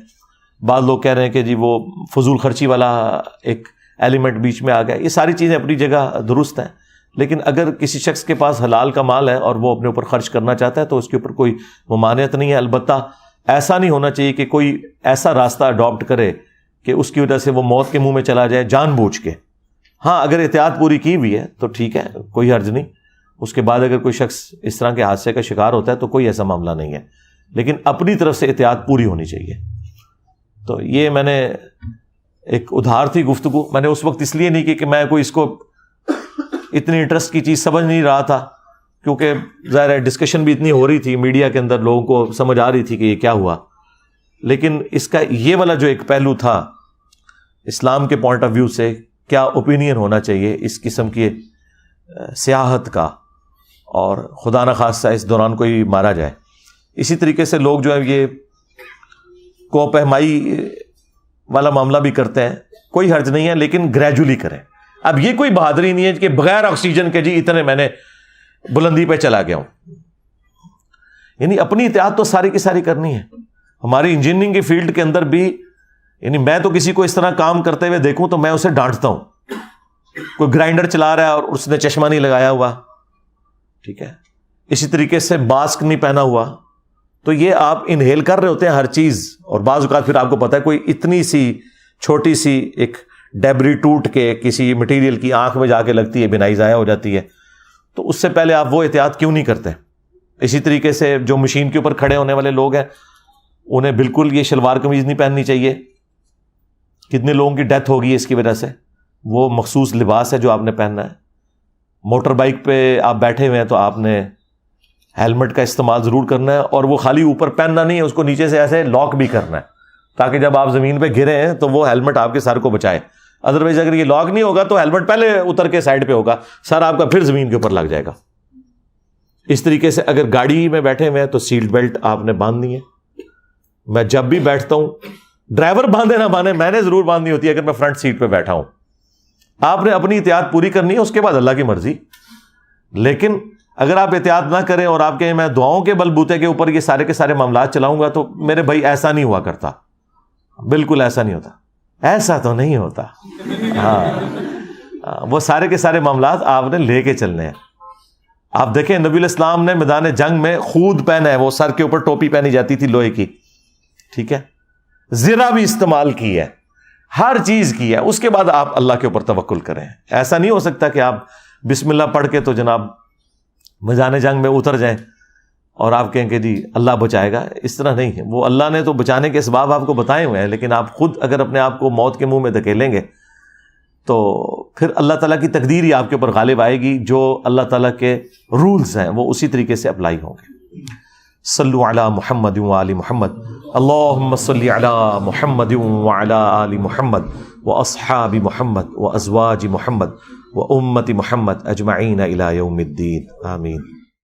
بعض لوگ کہہ رہے ہیں کہ جی وہ فضول خرچی والا ایک ایلیمنٹ بیچ میں آ گیا۔ یہ ساری چیزیں اپنی جگہ درست ہیں، لیکن اگر کسی شخص کے پاس حلال کا مال ہے اور وہ اپنے اوپر خرچ کرنا چاہتا ہے تو اس کے اوپر کوئی ممانعت نہیں ہے۔ البتہ ایسا نہیں ہونا چاہیے کہ کوئی ایسا راستہ اڈاپٹ کرے کہ اس کی وجہ سے وہ موت کے منہ میں چلا جائے جان بوجھ کے۔ ہاں اگر احتیاط پوری کی ہوئی ہے تو ٹھیک ہے، کوئی حرج نہیں، اس کے بعد اگر کوئی شخص اس طرح کے حادثے کا شکار ہوتا ہے تو کوئی ایسا معاملہ نہیں ہے، لیکن اپنی طرف سے احتیاط پوری ہونی چاہیے۔ تو یہ میں نے ایک ادھار تھی گفتگو، میں نے اس وقت اس لیے نہیں کی کہ میں کوئی اس کو اتنی انٹرسٹ کی چیز سمجھ نہیں رہا تھا، کیونکہ ظاہر ہے ڈسکشن بھی اتنی ہو رہی تھی میڈیا کے اندر، لوگوں کو سمجھ آ رہی تھی کہ یہ کیا ہوا، لیکن اس کا یہ والا جو ایک پہلو تھا اسلام کے پوائنٹ آف ویو سے کیا اوپینین ہونا چاہیے اس قسم کی سیاحت کا، اور خدا نخواستہ اس دوران کوئی مارا جائے۔ اسی طریقے سے لوگ جو ہے یہ کوپہمائی والا معاملہ بھی کرتے ہیں، کوئی حرج نہیں ہے، لیکن گریجولی کریں۔ اب یہ کوئی بہادری نہیں ہے کہ بغیر آکسیجن کے جی اتنے میں نے بلندی پہ چلا گیا ہوں. یعنی اپنی احتیاط تو ساری کی ساری کرنی ہے. ہماری انجینئرنگ کی فیلڈ کے اندر بھی یعنی میں تو کسی کو اس طرح کام کرتے ہوئے دیکھوں تو میں اسے ڈانٹتا ہوں. کوئی گرائنڈر چلا رہا ہے اور اس نے چشمہ نہیں لگایا ہوا, ٹھیک ہے, اسی طریقے سے ماسک نہیں پہنا ہوا, تو یہ آپ انہیل کر رہے ہوتے ہیں ہر چیز, اور بعض اوقات پھر آپ کو پتا ہے کوئی اتنی سی چھوٹی سی ایک ڈیبری ٹوٹ کے کسی مٹیریل کی آنکھ میں جا کے لگتی ہے, بینائی ضائع ہو جاتی ہے, تو اس سے پہلے آپ وہ احتیاط کیوں نہیں کرتے؟ اسی طریقے سے جو مشین کے اوپر کھڑے ہونے والے لوگ ہیں انہیں بالکل یہ شلوار قمیض نہیں پہننی چاہیے. کتنے لوگوں کی ڈیتھ ہوگی اس کی وجہ سے. وہ مخصوص لباس ہے جو آپ نے پہننا ہے. موٹر بائک پہ آپ بیٹھے ہوئے ہیں تو آپ نے ہیلمٹ کا استعمال ضرور کرنا ہے, اور وہ خالی اوپر پہننا نہیں ہے, اس کو نیچے سے ایسے لاک بھی کرنا ہے تاکہ جب آپ زمین پہ گرے ہیں تو وہ ہیلمٹ آپ کے سر کو بچائے. ادروائز اگر یہ لاک نہیں ہوگا تو ہیلمٹ پہلے اتر کے سائڈ پہ ہوگا, سر آپ کا پھر زمین کے اوپر لگ جائے گا. اس طریقے سے اگر گاڑی میں بیٹھے ہوئے ہیں تو سیٹ بیلٹ آپ نے باندھنی ہے. میں جب بھی بیٹھتا ہوں, ڈرائیور باندھے نہ باندھے, میں نے ضرور باندھنی ہوتی ہے اگر میں فرنٹ سیٹ پہ بیٹھا ہوں. آپ نے اپنی احتیاط پوری کرنی ہے, اس کے بعد اللہ کی مرضی. لیکن اگر آپ احتیاط نہ کریں اور آپ کہیں میں دعاؤں کے بل بوتے کے اوپر یہ سارے کے سارے معاملات چلاؤں گا, تو میرے بھائی ایسا نہیں ہوا کرتا, بالکل ایسا نہیں ہوتا, ایسا تو نہیں ہوتا. ہاں, وہ سارے کے سارے معاملات آپ نے لے کے چلنے ہیں. آپ دیکھیں نبی علیہ السلام نے میدان جنگ میں خود پہنا ہے, وہ سر کے اوپر ٹوپی پہنی جاتی تھی لوہے کی, ٹھیک ہے, زرہ بھی استعمال کی ہے, ہر چیز کی ہے. اس کے بعد آپ اللہ کے اوپر توکل کریں. ایسا نہیں ہو سکتا کہ آپ بسم اللہ پڑھ کے تو جناب میدان جنگ میں اتر جائیں اور آپ کہیں کہ جی اللہ بچائے گا. اس طرح نہیں ہے. وہ اللہ نے تو بچانے کے اسباب آپ کو بتائے ہوئے ہیں, لیکن آپ خود اگر اپنے آپ کو موت کے منہ میں دھکیلیں گے تو پھر اللہ تعالیٰ کی تقدیر ہی آپ کے اوپر غالب آئے گی. جو اللہ تعالیٰ کے رولز ہیں وہ اسی طریقے سے اپلائی ہوں گے. صلو علی محمد وآل محمد, اللہم صلی علی محمد وعلی آل محمد واصحاب محمد وازواج محمد وامت محمد اجمعین الی یوم الدین, آمین.